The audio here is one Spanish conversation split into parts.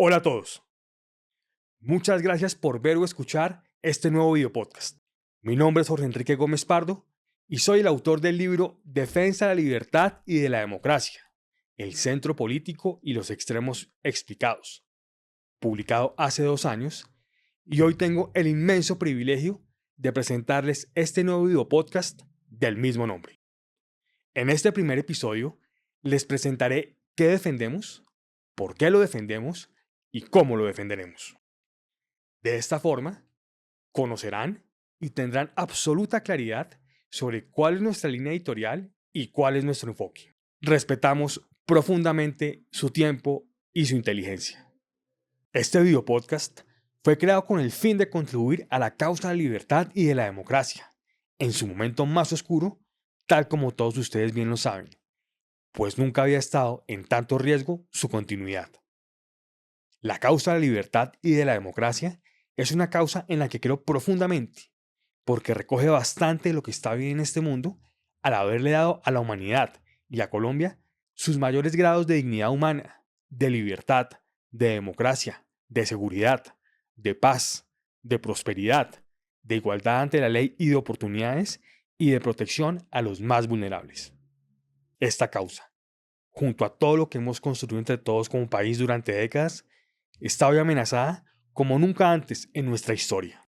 Hola a todos. Muchas gracias por ver o escuchar este nuevo video podcast. Mi nombre es Jorge Enrique Gómez Pardo y soy el autor del libro Defensa de la Libertad y de la Democracia, el centro político y los extremos explicados, publicado hace 2 años, y hoy tengo el inmenso privilegio de presentarles este nuevo video podcast del mismo nombre. En este primer episodio les presentaré qué defendemos, por qué lo defendemos y cómo lo defenderemos. De esta forma, conocerán y tendrán absoluta claridad sobre cuál es nuestra línea editorial y cuál es nuestro enfoque. Respetamos profundamente su tiempo y su inteligencia. Este video podcast fue creado con el fin de contribuir a la causa de la libertad y de la democracia, en su momento más oscuro, tal como todos ustedes bien lo saben, pues nunca había estado en tanto riesgo su continuidad. La causa de la libertad y de la democracia es una causa en la que creo profundamente, porque recoge bastante de lo que está bien en este mundo al haberle dado a la humanidad y a Colombia sus mayores grados de dignidad humana, de libertad, de democracia, de seguridad, de paz, de prosperidad, de igualdad ante la ley y de oportunidades y de protección a los más vulnerables. Esta causa, junto a todo lo que hemos construido entre todos como país durante décadas, está hoy amenazada como nunca antes en nuestra historia.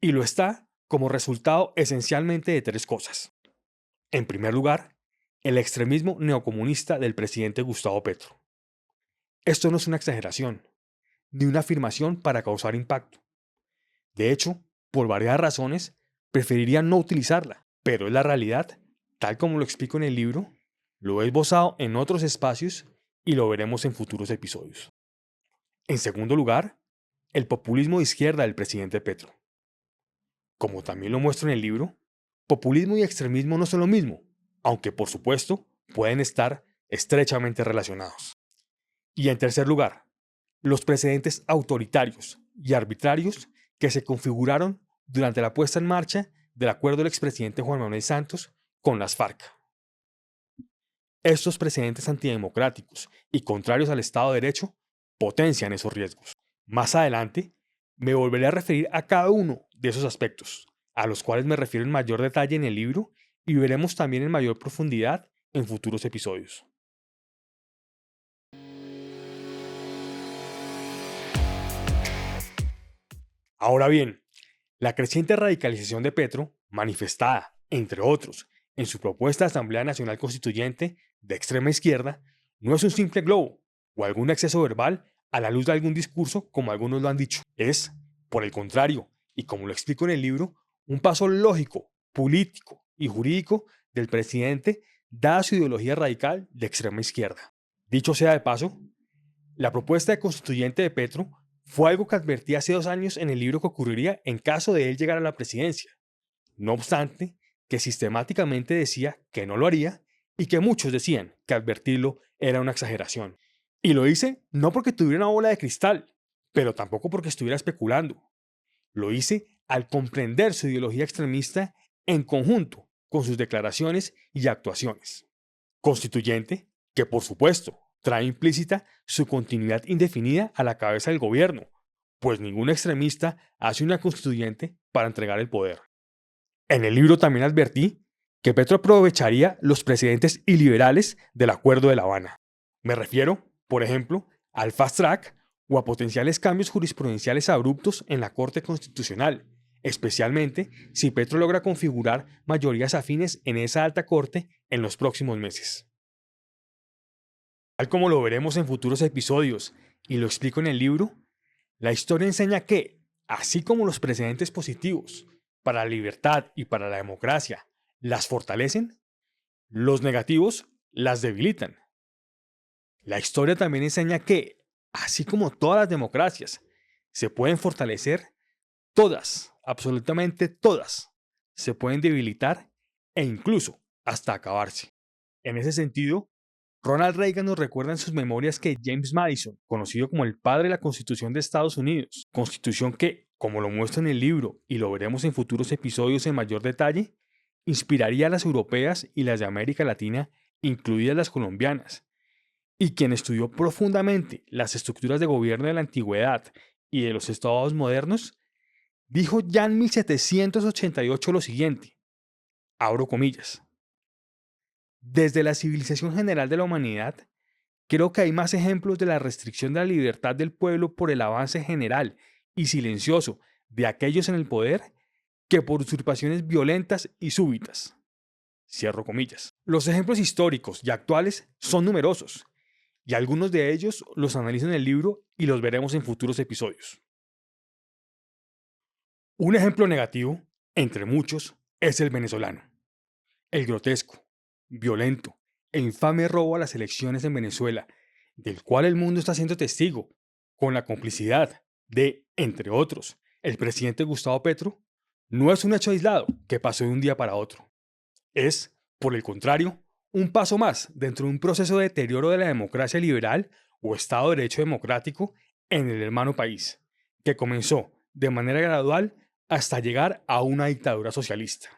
Y lo está como resultado esencialmente de tres cosas. En primer lugar, el extremismo neocomunista del presidente Gustavo Petro. Esto no es una exageración, ni una afirmación para causar impacto. De hecho, por varias razones, preferiría no utilizarla, pero es la realidad, tal como lo explico en el libro, lo he esbozado en otros espacios y lo veremos en futuros episodios. En segundo lugar, el populismo de izquierda del presidente Petro. Como también lo muestro en el libro, populismo y extremismo no son lo mismo, aunque por supuesto pueden estar estrechamente relacionados. Y en tercer lugar, los precedentes autoritarios y arbitrarios que se configuraron durante la puesta en marcha del acuerdo del expresidente Juan Manuel Santos con las FARC. Estos precedentes antidemocráticos y contrarios al Estado de Derecho potencian esos riesgos. Más adelante, me volveré a referir a cada uno de esos aspectos, a los cuales me refiero en mayor detalle en el libro y veremos también en mayor profundidad en futuros episodios. Ahora bien, la creciente radicalización de Petro, manifestada, entre otros, en su propuesta de Asamblea Nacional Constituyente de extrema izquierda, no es un simple globo o algún exceso verbal a la luz de algún discurso como algunos lo han dicho. Es, por el contrario, y como lo explico en el libro, un paso lógico, político y jurídico del presidente dada su ideología radical de extrema izquierda. Dicho sea de paso, la propuesta de constituyente de Petro fue algo que advertí hace 2 años en el libro que ocurriría en caso de él llegar a la presidencia. No obstante, que sistemáticamente decía que no lo haría y que muchos decían que advertirlo era una exageración. Y lo hice no porque tuviera una bola de cristal, pero tampoco porque estuviera especulando. Lo hice al comprender su ideología extremista en conjunto con sus declaraciones y actuaciones. Constituyente que, por supuesto, trae implícita su continuidad indefinida a la cabeza del gobierno, pues ningún extremista hace una constituyente para entregar el poder. En el libro también advertí que Petro aprovecharía los precedentes iliberales del Acuerdo de La Habana. Me refiero, por ejemplo, al fast track o a potenciales cambios jurisprudenciales abruptos en la Corte Constitucional, especialmente si Petro logra configurar mayorías afines en esa alta corte en los próximos meses. Tal como lo veremos en futuros episodios y lo explico en el libro, la historia enseña que, así como los precedentes positivos para la libertad y para la democracia las fortalecen, los negativos las debilitan. La historia también enseña que, así como todas las democracias se pueden fortalecer, todas, absolutamente todas, se pueden debilitar e incluso hasta acabarse. En ese sentido, Ronald Reagan nos recuerda en sus memorias que James Madison, conocido como el padre de la Constitución de Estados Unidos, constitución que, como lo muestra en el libro y lo veremos en futuros episodios en mayor detalle, inspiraría a las europeas y las de América Latina, incluidas las colombianas, y quien estudió profundamente las estructuras de gobierno de la antigüedad y de los estados modernos, dijo ya en 1788 lo siguiente, abro comillas: desde la civilización general de la humanidad, creo que hay más ejemplos de la restricción de la libertad del pueblo por el avance general y silencioso de aquellos en el poder que por usurpaciones violentas y súbitas. Cierro comillas. Los ejemplos históricos y actuales son numerosos, y algunos de ellos los analizo en el libro y los veremos en futuros episodios. Un ejemplo negativo, entre muchos, es el venezolano. El grotesco, violento e infame robo a las elecciones en Venezuela, del cual el mundo está siendo testigo, con la complicidad de, entre otros, el presidente Gustavo Petro, no es un hecho aislado que pasó de un día para otro. Es, por el contrario, un paso más dentro de un proceso de deterioro de la democracia liberal o Estado de Derecho democrático en el hermano país, que comenzó de manera gradual hasta llegar a una dictadura socialista.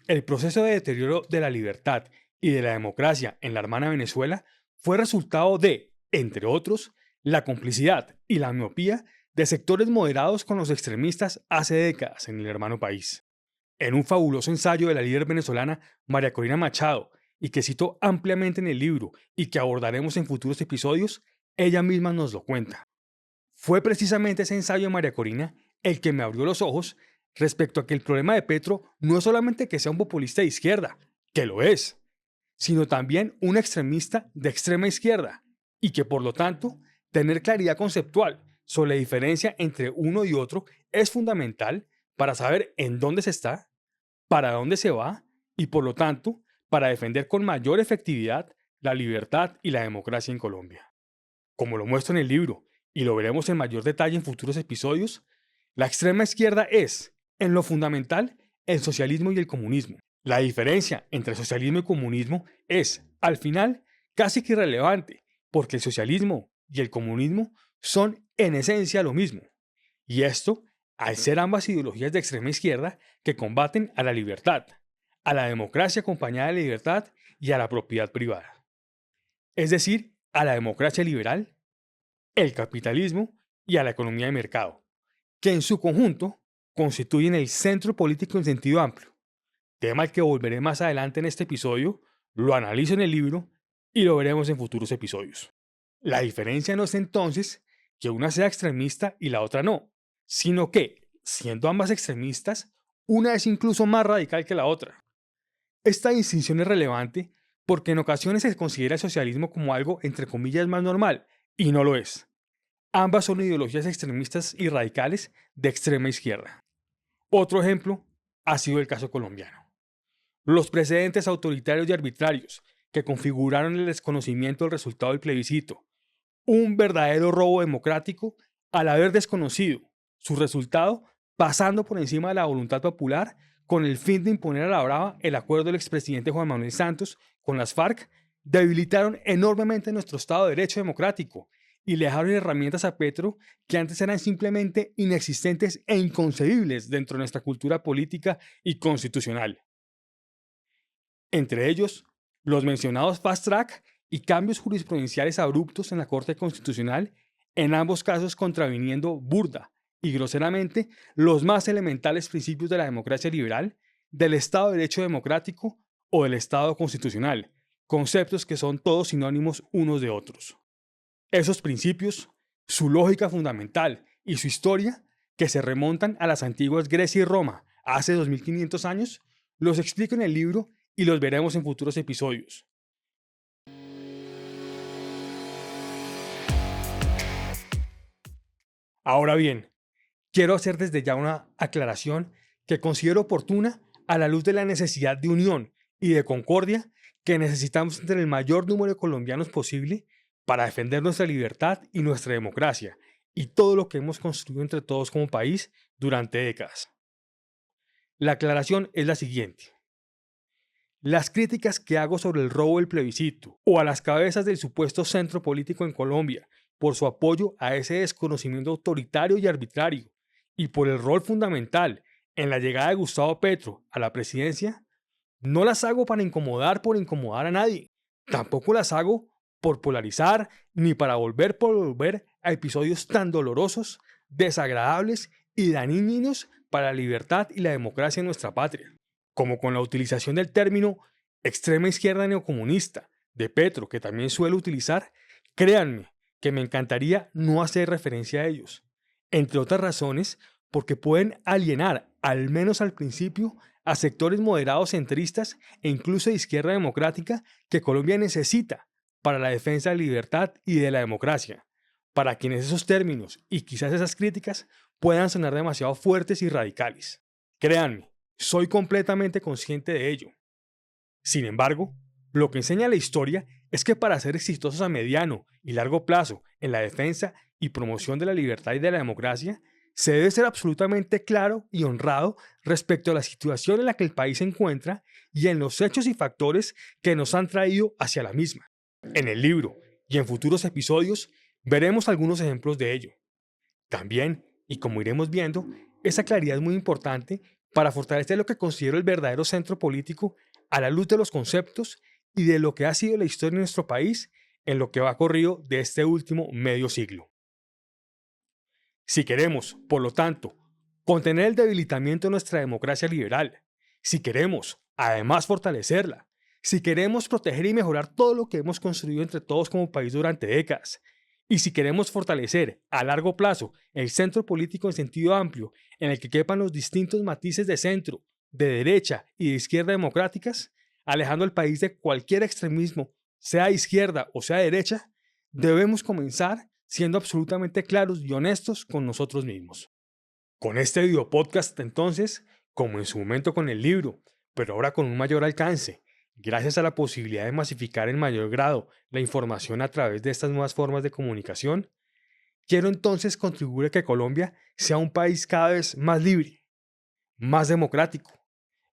El proceso de deterioro de la libertad y de la democracia en la hermana Venezuela fue resultado de, entre otros, la complicidad y la miopía de sectores moderados con los extremistas hace décadas en el hermano país. En un fabuloso ensayo de la líder venezolana María Corina Machado, y que cito ampliamente en el libro y que abordaremos en futuros episodios, ella misma nos lo cuenta. Fue precisamente ese ensayo de María Corina el que me abrió los ojos respecto a que el problema de Petro no es solamente que sea un populista de izquierda, que lo es, sino también un extremista de extrema izquierda, y que por lo tanto tener claridad conceptual sobre la diferencia entre uno y otro es fundamental para saber en dónde se está, para dónde se va y por lo tanto para defender con mayor efectividad la libertad y la democracia en Colombia. Como lo muestro en el libro y lo veremos en mayor detalle en futuros episodios, la extrema izquierda es, en lo fundamental, el socialismo y el comunismo. La diferencia entre socialismo y comunismo es, al final, casi que irrelevante, porque el socialismo y el comunismo son en esencia lo mismo. Y esto, al ser ambas ideologías de extrema izquierda que combaten a la libertad, a la democracia acompañada de la libertad y a la propiedad privada. Es decir, a la democracia liberal, el capitalismo y a la economía de mercado, que en su conjunto constituyen el centro político en sentido amplio, tema al que volveré más adelante en este episodio, lo analizo en el libro y lo veremos en futuros episodios. La diferencia no es entonces que una sea extremista y la otra no, sino que, siendo ambas extremistas, una es incluso más radical que la otra. Esta distinción es relevante porque en ocasiones se considera el socialismo como algo entre comillas más normal, y no lo es. Ambas son ideologías extremistas y radicales de extrema izquierda. Otro ejemplo ha sido el caso colombiano. Los precedentes autoritarios y arbitrarios que configuraron el desconocimiento del resultado del plebiscito, un verdadero robo democrático al haber desconocido su resultado pasando por encima de la voluntad popular con el fin de imponer a la brava el acuerdo del expresidente Juan Manuel Santos con las FARC, debilitaron enormemente nuestro Estado de Derecho democrático y le dejaron herramientas a Petro que antes eran simplemente inexistentes e inconcebibles dentro de nuestra cultura política y constitucional. Entre ellos, los mencionados fast track y cambios jurisprudenciales abruptos en la Corte Constitucional, en ambos casos contraviniendo burda y groseramente los más elementales principios de la democracia liberal, del Estado de Derecho democrático o del Estado constitucional, conceptos que son todos sinónimos unos de otros. Esos principios, su lógica fundamental y su historia, que se remontan a las antiguas Grecia y Roma hace 2500 años, los explico en el libro y los veremos en futuros episodios. Ahora bien, quiero hacer desde ya una aclaración que considero oportuna a la luz de la necesidad de unión y de concordia que necesitamos entre el mayor número de colombianos posible para defender nuestra libertad y nuestra democracia y todo lo que hemos construido entre todos como país durante décadas. La aclaración es la siguiente. Las críticas que hago sobre el robo del plebiscito o a las cabezas del supuesto centro político en Colombia por su apoyo a ese desconocimiento autoritario y arbitrario y por el rol fundamental en la llegada de Gustavo Petro a la presidencia, no las hago para incomodar por incomodar a nadie. Tampoco las hago por polarizar ni para volver a episodios tan dolorosos, desagradables y dañinos para la libertad y la democracia en nuestra patria, como con la utilización del término extrema izquierda neocomunista de Petro, que también suele utilizar. Créanme que me encantaría no hacer referencia a ellos, entre otras razones porque pueden alienar, al menos al principio, a sectores moderados centristas e incluso de izquierda democrática que Colombia necesita para la defensa de la libertad y de la democracia, para quienes esos términos y quizás esas críticas puedan sonar demasiado fuertes y radicales. Créanme, soy completamente consciente de ello. Sin embargo, lo que enseña la historia es que para ser exitosos a mediano y largo plazo en la defensa y promoción de la libertad y de la democracia, se debe ser absolutamente claro y honrado respecto a la situación en la que el país se encuentra y en los hechos y factores que nos han traído hacia la misma. En el libro y en futuros episodios veremos algunos ejemplos de ello. También, y como iremos viendo, esa claridad es muy importante para fortalecer lo que considero el verdadero centro político a la luz de los conceptos y de lo que ha sido la historia de nuestro país en lo que va corrido de este último medio siglo. Si queremos, por lo tanto, contener el debilitamiento de nuestra democracia liberal, si queremos, además, fortalecerla, si queremos proteger y mejorar todo lo que hemos construido entre todos como país durante décadas, y si queremos fortalecer a largo plazo el centro político en sentido amplio en el que quepan los distintos matices de centro, de derecha y de izquierda democráticas, alejando al país de cualquier extremismo, sea de izquierda o sea de derecha, debemos comenzar siendo absolutamente claros y honestos con nosotros mismos. Con este video podcast, entonces, como en su momento con el libro, pero ahora con un mayor alcance, gracias a la posibilidad de masificar en mayor grado la información a través de estas nuevas formas de comunicación, quiero entonces contribuir a que Colombia sea un país cada vez más libre, más democrático,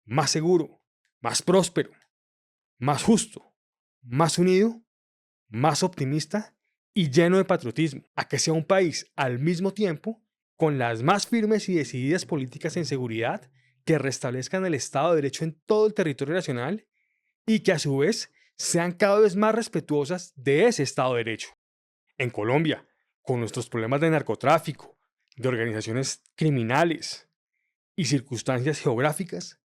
más seguro, más próspero, más justo, más unido, más optimista y lleno de patriotismo, a que sea un país al mismo tiempo con las más firmes y decididas políticas en seguridad que restablezcan el Estado de Derecho en todo el territorio nacional y que a su vez sean cada vez más respetuosas de ese Estado de Derecho. En Colombia, con nuestros problemas de narcotráfico, de organizaciones criminales y circunstancias geográficas,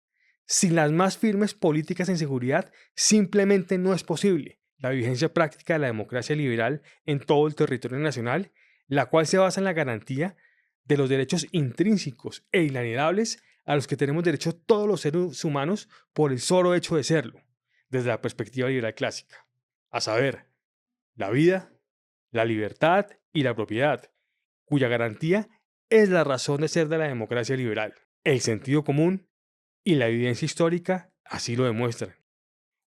sin las más firmes políticas en seguridad simplemente no es posible la vigencia práctica de la democracia liberal en todo el territorio nacional, la cual se basa en la garantía de los derechos intrínsecos e inalienables a los que tenemos derecho todos los seres humanos por el solo hecho de serlo, desde la perspectiva liberal clásica, a saber, la vida, la libertad y la propiedad, cuya garantía es la razón de ser de la democracia liberal. El sentido común y la evidencia histórica así lo demuestran.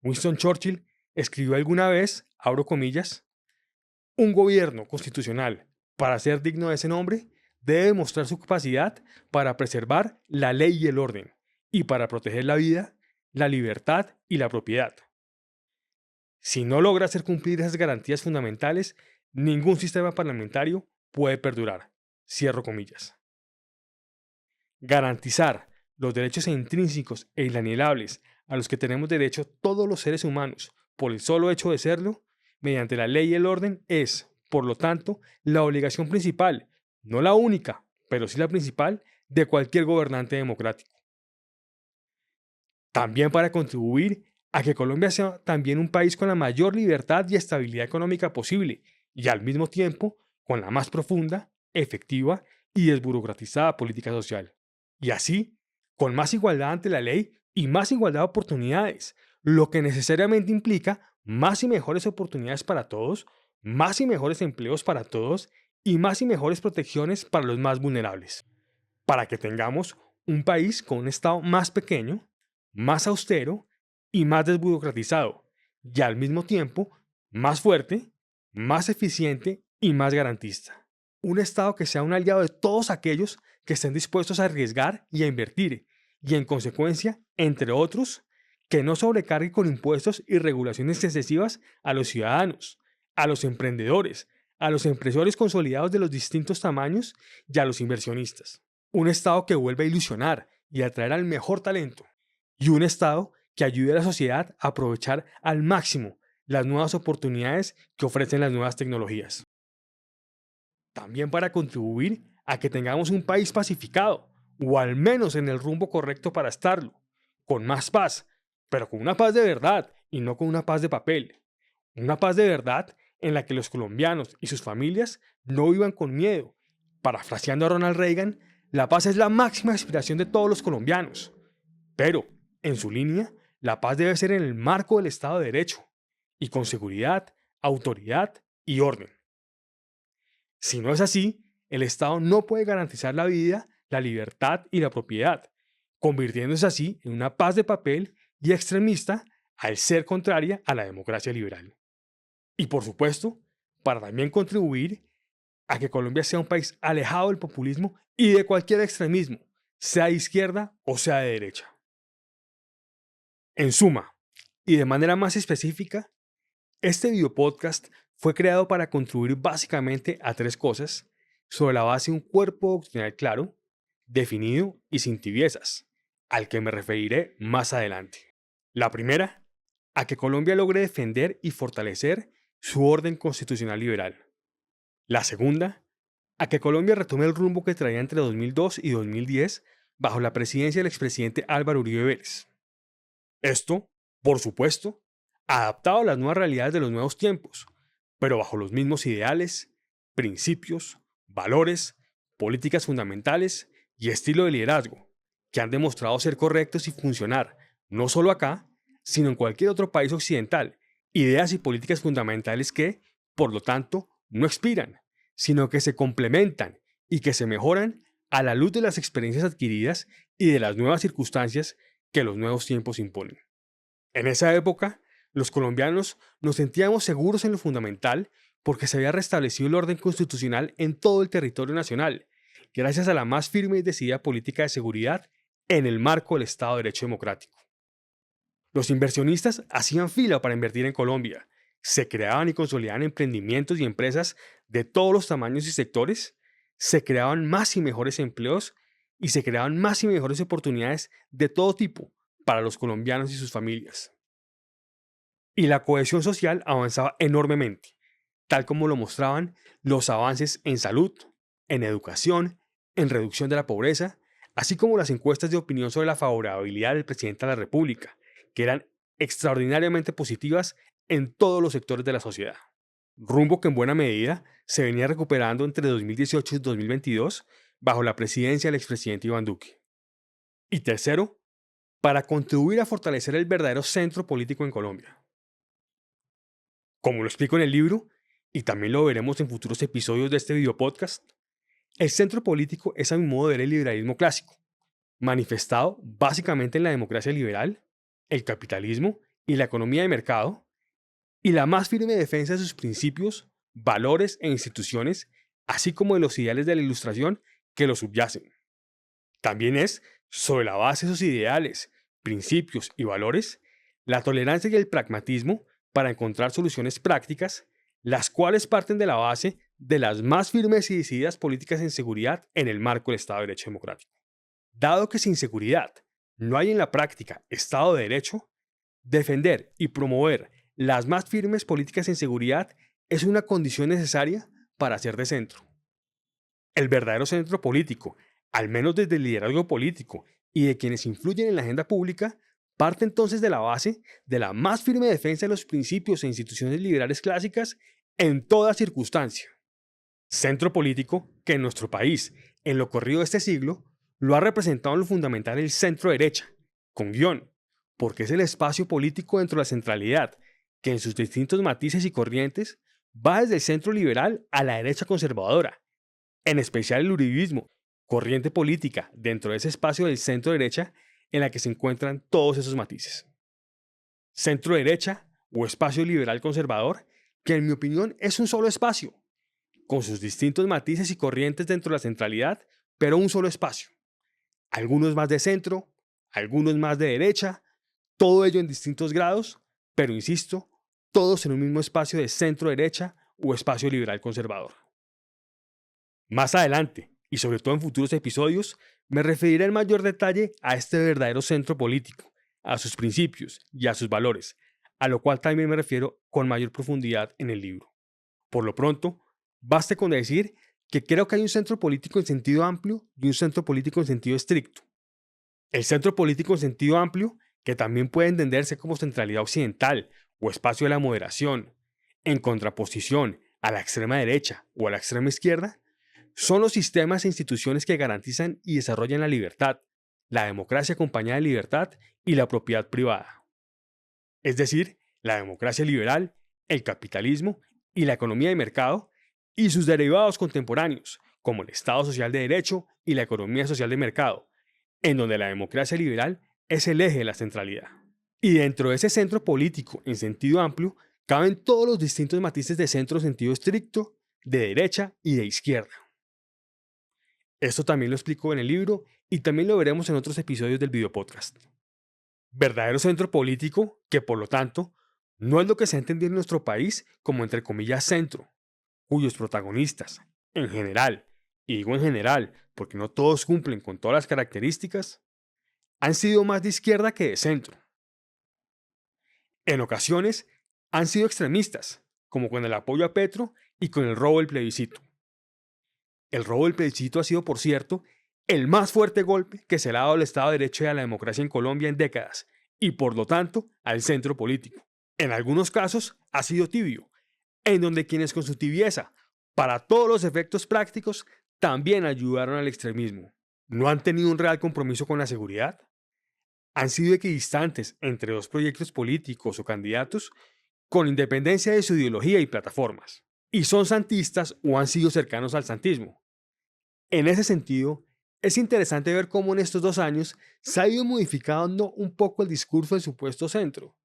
Winston Churchill escribió alguna vez, abro comillas, un gobierno constitucional, para ser digno de ese nombre, debe demostrar su capacidad para preservar la ley y el orden, y para proteger la vida, la libertad y la propiedad. Si no logra hacer cumplir esas garantías fundamentales, ningún sistema parlamentario puede perdurar. Cierro comillas. Garantizar los derechos intrínsecos e inalienables a los que tenemos derecho todos los seres humanos por el solo hecho de serlo, mediante la ley y el orden, es, por lo tanto, la obligación principal, no la única, pero sí la principal, de cualquier gobernante democrático. También para contribuir a que Colombia sea también un país con la mayor libertad y estabilidad económica posible, y al mismo tiempo con la más profunda, efectiva y desburocratizada política social. Y así, con más igualdad ante la ley y más igualdad de oportunidades, lo que necesariamente implica más y mejores oportunidades para todos, más y mejores empleos para todos y más y mejores protecciones para los más vulnerables. Para que tengamos un país con un Estado más pequeño, más austero y más desburocratizado, y al mismo tiempo más fuerte, más eficiente y más garantista. Un Estado que sea un aliado de todos aquellos que estén dispuestos a arriesgar y a invertir, y en consecuencia, entre otros, que no sobrecargue con impuestos y regulaciones excesivas a los ciudadanos, a los emprendedores, a los empresarios consolidados de los distintos tamaños y a los inversionistas. Un Estado que vuelva a ilusionar y atraer al mejor talento, y un Estado que ayude a la sociedad a aprovechar al máximo las nuevas oportunidades que ofrecen las nuevas tecnologías. También para contribuir a que tengamos un país pacificado, o al menos en el rumbo correcto para estarlo, con más paz, pero con una paz de verdad y no con una paz de papel. Una paz de verdad en la que los colombianos y sus familias no vivan con miedo. Parafraseando a Ronald Reagan, la paz es la máxima aspiración de todos los colombianos. Pero, en su línea, la paz debe ser en el marco del Estado de Derecho, y con seguridad, autoridad y orden. Si no es así, el Estado no puede garantizar la vida, la libertad y la propiedad, convirtiéndose así en una paz de papel y extremista al ser contraria a la democracia liberal. Y por supuesto, para también contribuir a que Colombia sea un país alejado del populismo y de cualquier extremismo, sea de izquierda o sea de derecha. En suma, y de manera más específica, este videopodcast fue creado para contribuir básicamente a tres cosas sobre la base de un cuerpo doctrinal claro, definido y sin tibiezas, al que me referiré más adelante. La primera, a que Colombia logre defender y fortalecer su orden constitucional liberal. La segunda, a que Colombia retome el rumbo que traía entre 2002 y 2010 bajo la presidencia del expresidente Álvaro Uribe Vélez. Esto, por supuesto, adaptado a las nuevas realidades de los nuevos tiempos, pero bajo los mismos ideales, principios, valores, políticas fundamentales y estilo de liderazgo, que han demostrado ser correctos y funcionar, no solo acá, sino en cualquier otro país occidental, ideas y políticas fundamentales que, por lo tanto, no expiran, sino que se complementan y que se mejoran a la luz de las experiencias adquiridas y de las nuevas circunstancias que los nuevos tiempos imponen. En esa época, los colombianos nos sentíamos seguros en lo fundamental porque se había restablecido el orden constitucional en todo el territorio nacional, gracias a la más firme y decidida política de seguridad en el marco del Estado de Derecho democrático. Los inversionistas hacían fila para invertir en Colombia, se creaban y consolidaban emprendimientos y empresas de todos los tamaños y sectores, se creaban más y mejores empleos y se creaban más y mejores oportunidades de todo tipo para los colombianos y sus familias. Y la cohesión social avanzaba enormemente, tal como lo mostraban los avances en salud, en educación, en reducción de la pobreza, así como las encuestas de opinión sobre la favorabilidad del presidente de la República, que eran extraordinariamente positivas en todos los sectores de la sociedad. Rumbo que en buena medida se venía recuperando entre 2018 y 2022 bajo la presidencia del expresidente Iván Duque. Y tercero, para contribuir a fortalecer el verdadero centro político en Colombia. Como lo explico en el libro, y también lo veremos en futuros episodios de este videopodcast, el centro político es a mi modo de ver el liberalismo clásico, manifestado básicamente en la democracia liberal, el capitalismo y la economía de mercado, y la más firme defensa de sus principios, valores e instituciones, así como de los ideales de la Ilustración que lo subyacen. También es, sobre la base de esos ideales, principios y valores, la tolerancia y el pragmatismo para encontrar soluciones prácticas, las cuales parten de la base de las más firmes y decididas políticas en seguridad en el marco del Estado de Derecho democrático. Dado que sin seguridad no hay en la práctica Estado de Derecho, defender y promover las más firmes políticas en seguridad es una condición necesaria para ser de centro. El verdadero centro político, al menos desde el liderazgo político y de quienes influyen en la agenda pública, parte entonces de la base de la más firme defensa de los principios e instituciones liberales clásicas en toda circunstancia. Centro político que en nuestro país, en lo corrido de este siglo, lo ha representado en lo fundamental el centro derecha, con guión, porque es el espacio político dentro de la centralidad, que en sus distintos matices y corrientes va desde el centro liberal a la derecha conservadora, en especial el uribismo, corriente política dentro de ese espacio del centro derecha en la que se encuentran todos esos matices. Centro derecha o espacio liberal conservador, que en mi opinión es un solo espacio, con sus distintos matices y corrientes dentro de la centralidad, pero un solo espacio. Algunos más de centro, algunos más de derecha, todo ello en distintos grados, pero insisto, todos en un mismo espacio de centro derecha o espacio liberal conservador. Más adelante, y sobre todo en futuros episodios, me referiré en mayor detalle a este verdadero centro político, a sus principios y a sus valores, a lo cual también me refiero con mayor profundidad en el libro. Por lo pronto, baste con decir que creo que hay un centro político en sentido amplio y un centro político en sentido estricto. El centro político en sentido amplio, que también puede entenderse como centralidad occidental o espacio de la moderación, en contraposición a la extrema derecha o a la extrema izquierda, son los sistemas e instituciones que garantizan y desarrollan la libertad, la democracia acompañada de libertad y la propiedad privada. Es decir, la democracia liberal, el capitalismo y la economía de mercado y sus derivados contemporáneos, como el Estado social de derecho y la economía social de mercado, en donde la democracia liberal es el eje de la centralidad. Y dentro de ese centro político en sentido amplio, caben todos los distintos matices de centro en sentido estricto, de derecha y de izquierda. Esto también lo explico en el libro y también lo veremos en otros episodios del videopodcast. Verdadero centro político que, por lo tanto, no es lo que se ha entendido en nuestro país como entre comillas centro, cuyos protagonistas, en general, y digo en general porque no todos cumplen con todas las características, han sido más de izquierda que de centro. En ocasiones han sido extremistas, como con el apoyo a Petro y con el robo del plebiscito. El robo del plebiscito ha sido, por cierto, el más fuerte golpe que se le ha dado al Estado de Derecho y a la democracia en Colombia en décadas, y por lo tanto al centro político. En algunos casos ha sido tibio, en donde quienes con su tibieza, para todos los efectos prácticos, también ayudaron al extremismo. ¿No han tenido un real compromiso con la seguridad? ¿Han sido equidistantes entre dos proyectos políticos o candidatos con independencia de su ideología y plataformas? ¿Y son santistas o han sido cercanos al santismo? En ese sentido, es interesante ver cómo en estos 2 años se ha ido modificando un poco el discurso del supuesto centro.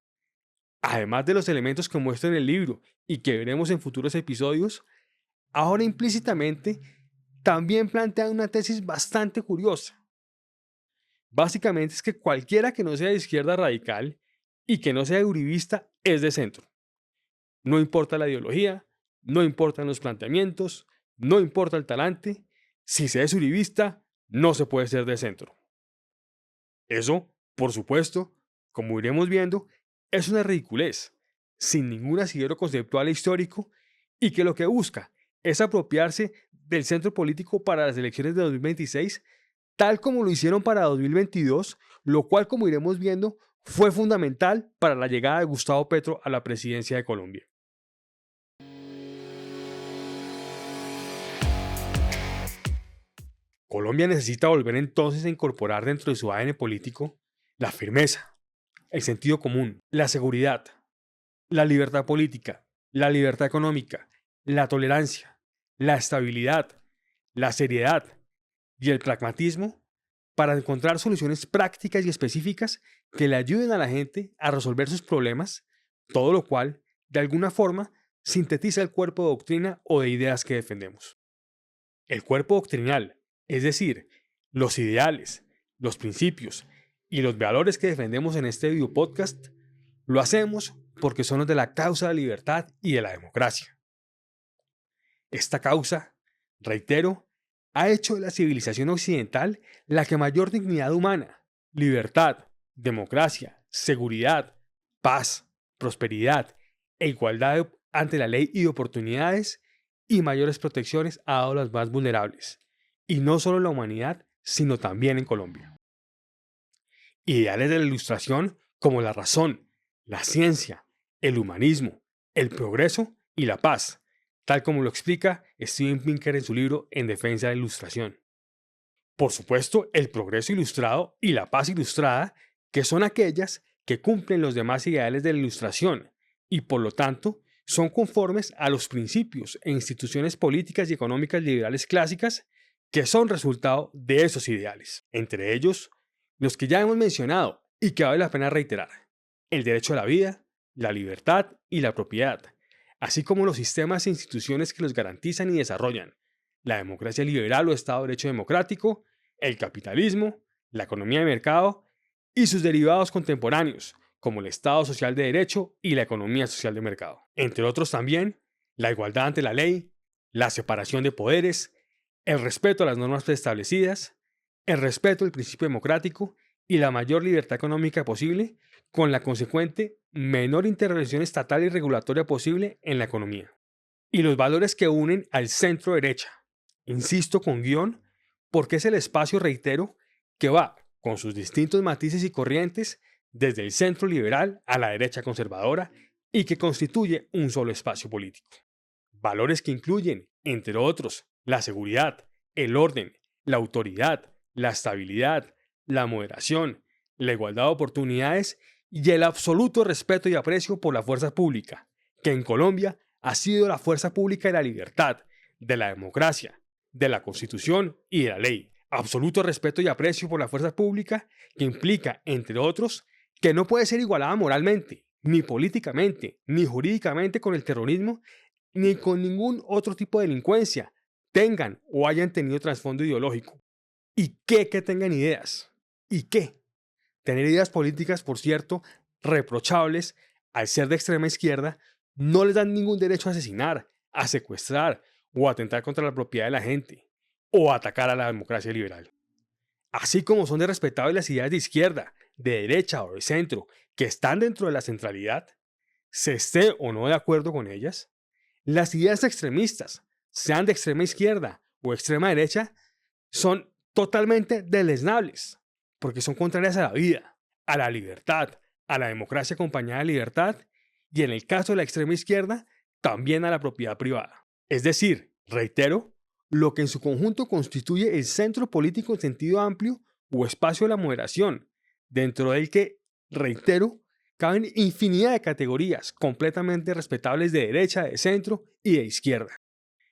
Además de los elementos que muestra en el libro y que veremos en futuros episodios, ahora implícitamente también plantean una tesis bastante curiosa. Básicamente es que cualquiera que no sea de izquierda radical y que no sea uribista es de centro. No importa la ideología, no importan los planteamientos, no importa el talante, si se es uribista, no se puede ser de centro. Eso, por supuesto, como iremos viendo, es una ridiculez, sin ningún asidero conceptual e histórico, y que lo que busca es apropiarse del centro político para las elecciones de 2026, tal como lo hicieron para 2022, lo cual, como iremos viendo, fue fundamental para la llegada de Gustavo Petro a la presidencia de Colombia. Colombia necesita volver entonces a incorporar dentro de su ADN político la firmeza, el sentido común, la seguridad, la libertad política, la libertad económica, la tolerancia, la estabilidad, la seriedad y el pragmatismo para encontrar soluciones prácticas y específicas que le ayuden a la gente a resolver sus problemas, todo lo cual, de alguna forma, sintetiza el cuerpo de doctrina o de ideas que defendemos. El cuerpo doctrinal, es decir, los ideales, los principios y los valores que defendemos en este video podcast, lo hacemos porque son los de la causa de la libertad y de la democracia. Esta causa, reitero, ha hecho de la civilización occidental la que mayor dignidad humana, libertad, democracia, seguridad, paz, prosperidad e igualdad ante la ley y oportunidades y mayores protecciones ha dado a los más vulnerables, y no solo en la humanidad, sino también en Colombia. Ideales de la Ilustración como la razón, la ciencia, el humanismo, el progreso y la paz, tal como lo explica Steven Pinker en su libro En defensa de la Ilustración. Por supuesto, el progreso ilustrado y la paz ilustrada, que son aquellas que cumplen los demás ideales de la Ilustración y por lo tanto son conformes a los principios e instituciones políticas y económicas liberales clásicas que son resultado de esos ideales. Entre ellos, los que ya hemos mencionado y que vale la pena reiterar: el derecho a la vida, la libertad y la propiedad, así como los sistemas e instituciones que los garantizan y desarrollan: la democracia liberal o Estado de Derecho democrático, el capitalismo, la economía de mercado y sus derivados contemporáneos, como el Estado social de derecho y la economía social de mercado. Entre otros también, la igualdad ante la ley, la separación de poderes, el respeto a las normas preestablecidas, el respeto al principio democrático y la mayor libertad económica posible, con la consecuente menor intervención estatal y regulatoria posible en la economía. Y los valores que unen al centro derecha. Insisto con guión, porque es el espacio, reitero, que va con sus distintos matices y corrientes desde el centro liberal a la derecha conservadora y que constituye un solo espacio político. Valores que incluyen, entre otros, la seguridad, el orden, la autoridad, la estabilidad, la moderación, la igualdad de oportunidades y el absoluto respeto y aprecio por la fuerza pública, que en Colombia ha sido la fuerza pública de la libertad, de la democracia, de la Constitución y de la ley. Absoluto respeto y aprecio por la fuerza pública que implica, entre otros, que no puede ser igualada moralmente, ni políticamente, ni jurídicamente con el terrorismo, ni con ningún otro tipo de delincuencia, tengan o hayan tenido trasfondo ideológico. ¿Y qué que tengan ideas? ¿Y qué? Tener ideas políticas, por cierto, reprochables, al ser de extrema izquierda, no les dan ningún derecho a asesinar, a secuestrar o a atentar contra la propiedad de la gente, o a atacar a la democracia liberal. Así como son de respetables las ideas de izquierda, de derecha o de centro, que están dentro de la centralidad, se esté o no de acuerdo con ellas, las ideas extremistas, sean de extrema izquierda o extrema derecha, son totalmente deleznables, porque son contrarias a la vida, a la libertad, a la democracia acompañada de libertad y en el caso de la extrema izquierda, también a la propiedad privada. Es decir, reitero, lo que en su conjunto constituye el centro político en sentido amplio o espacio de la moderación, dentro del que, reitero, caben infinidad de categorías completamente respetables de derecha, de centro y de izquierda.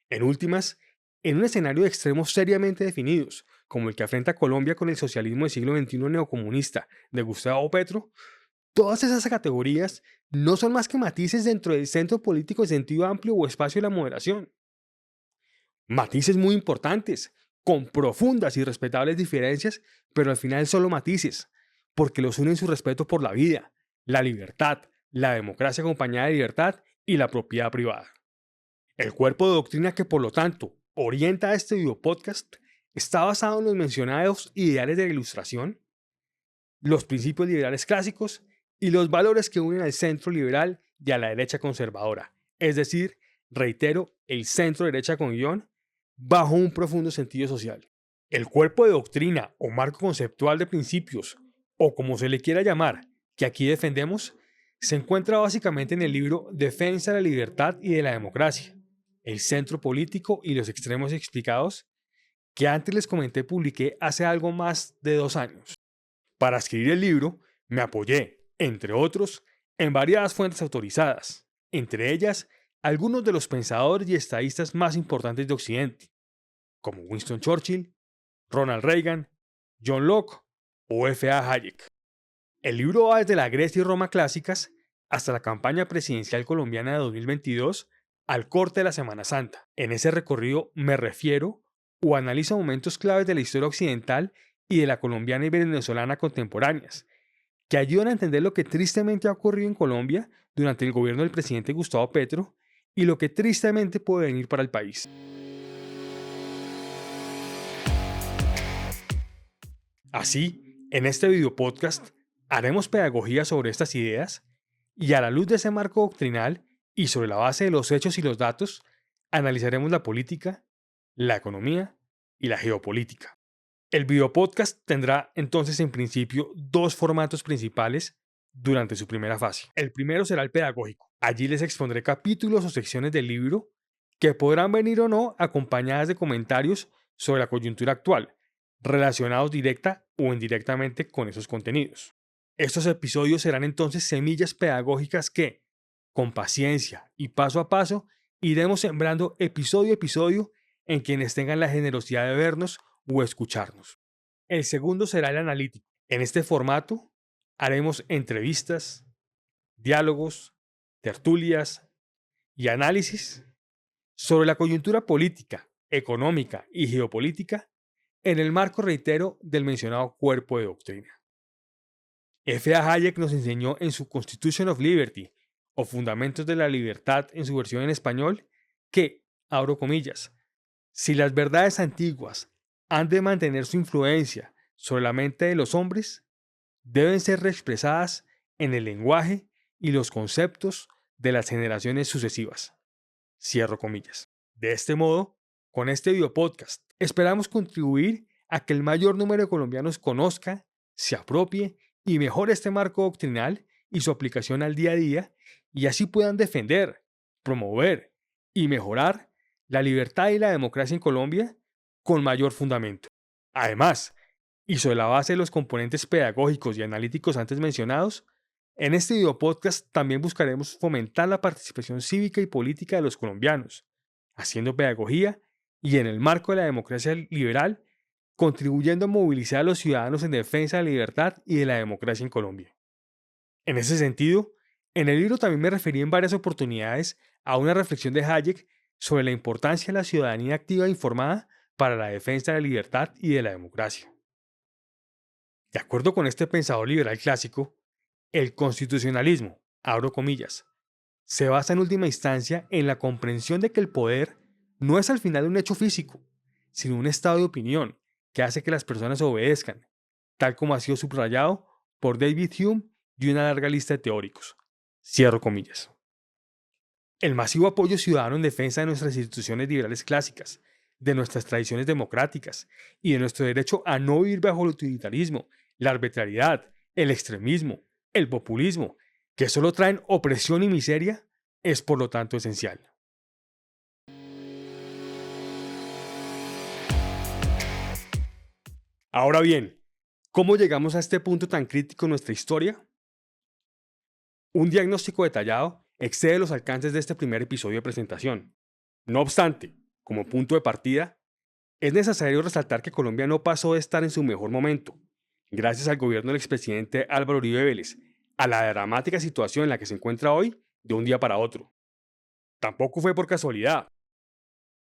En últimas, en un escenario de extremos seriamente definidos, como el que afrenta Colombia con el socialismo del siglo XXI neocomunista de Gustavo Petro, todas esas categorías no son más que matices dentro del centro político en sentido amplio o espacio de la moderación. Matices muy importantes, con profundas y respetables diferencias, pero al final solo matices, porque los unen su respeto por la vida, la libertad, la democracia acompañada de libertad y la propiedad privada. El cuerpo de doctrina que, por lo tanto, orienta este videopodcast está basado en los mencionados ideales de la Ilustración, los principios liberales clásicos y los valores que unen al centro liberal y a la derecha conservadora, es decir, reitero, el centro derecha con guión, bajo un profundo sentido social. El cuerpo de doctrina o marco conceptual de principios, o como se le quiera llamar, que aquí defendemos, se encuentra básicamente en el libro Defensa de la Libertad y de la Democracia, el centro político y los extremos explicados, que antes les comenté publiqué hace algo más de 2 años. Para escribir el libro, me apoyé, entre otros, en variadas fuentes autorizadas, entre ellas algunos de los pensadores y estadistas más importantes de Occidente, como Winston Churchill, Ronald Reagan, John Locke o F.A. Hayek. El libro va desde la Grecia y Roma clásicas hasta la campaña presidencial colombiana de 2022 al corte de la Semana Santa. En ese recorrido me refiero o analizo momentos claves de la historia occidental y de la colombiana y venezolana contemporáneas, que ayudan a entender lo que tristemente ha ocurrido en Colombia durante el gobierno del presidente Gustavo Petro y lo que tristemente puede venir para el país. Así, en este videopodcast haremos pedagogía sobre estas ideas y a la luz de ese marco doctrinal y sobre la base de los hechos y los datos, analizaremos la política, la economía y la geopolítica. El videopodcast tendrá entonces en principio 2 formatos principales durante su primera fase. El primero será el pedagógico. Allí les expondré capítulos o secciones del libro que podrán venir o no acompañadas de comentarios sobre la coyuntura actual, relacionados directa o indirectamente con esos contenidos. Estos episodios serán entonces semillas pedagógicas que, con paciencia y paso a paso, iremos sembrando episodio a episodio en quienes tengan la generosidad de vernos o escucharnos. El segundo será el analítico. En este formato haremos entrevistas, diálogos, tertulias y análisis sobre la coyuntura política, económica y geopolítica en el marco, reitero, del mencionado cuerpo de doctrina. F.A. Hayek nos enseñó en su Constitution of Liberty, o Fundamentos de la Libertad en su versión en español, que, abro comillas, si las verdades antiguas han de mantener su influencia sobre la mente de los hombres, deben ser reexpresadas en el lenguaje y los conceptos de las generaciones sucesivas. Cierro comillas. De este modo, con este videopodcast, esperamos contribuir a que el mayor número de colombianos conozca, se apropie y mejore este marco doctrinal y su aplicación al día a día, y así puedan defender, promover y mejorar la libertad y la democracia en Colombia con mayor fundamento. Además, y sobre la base de los componentes pedagógicos y analíticos antes mencionados, en este videopodcast también buscaremos fomentar la participación cívica y política de los colombianos, haciendo pedagogía y en el marco de la democracia liberal, contribuyendo a movilizar a los ciudadanos en defensa de la libertad y de la democracia en Colombia. En ese sentido, en el libro también me referí en varias oportunidades a una reflexión de Hayek sobre la importancia de la ciudadanía activa e informada para la defensa de la libertad y de la democracia. De acuerdo con este pensador liberal clásico, el constitucionalismo, abro comillas, se basa en última instancia en la comprensión de que el poder no es al final un hecho físico, sino un estado de opinión que hace que las personas obedezcan, tal como ha sido subrayado por David Hume y una larga lista de teóricos. Cierro comillas. El masivo apoyo ciudadano en defensa de nuestras instituciones liberales clásicas, de nuestras tradiciones democráticas y de nuestro derecho a no vivir bajo el utilitarismo, la arbitrariedad, el extremismo, el populismo, que solo traen opresión y miseria, es por lo tanto esencial. Ahora bien, ¿cómo llegamos a este punto tan crítico en nuestra historia? Un diagnóstico detallado excede los alcances de este primer episodio de presentación. No obstante, como punto de partida, es necesario resaltar que Colombia no pasó de estar en su mejor momento, gracias al gobierno del expresidente Álvaro Uribe Vélez, a la dramática situación en la que se encuentra hoy de un día para otro. Tampoco fue por casualidad.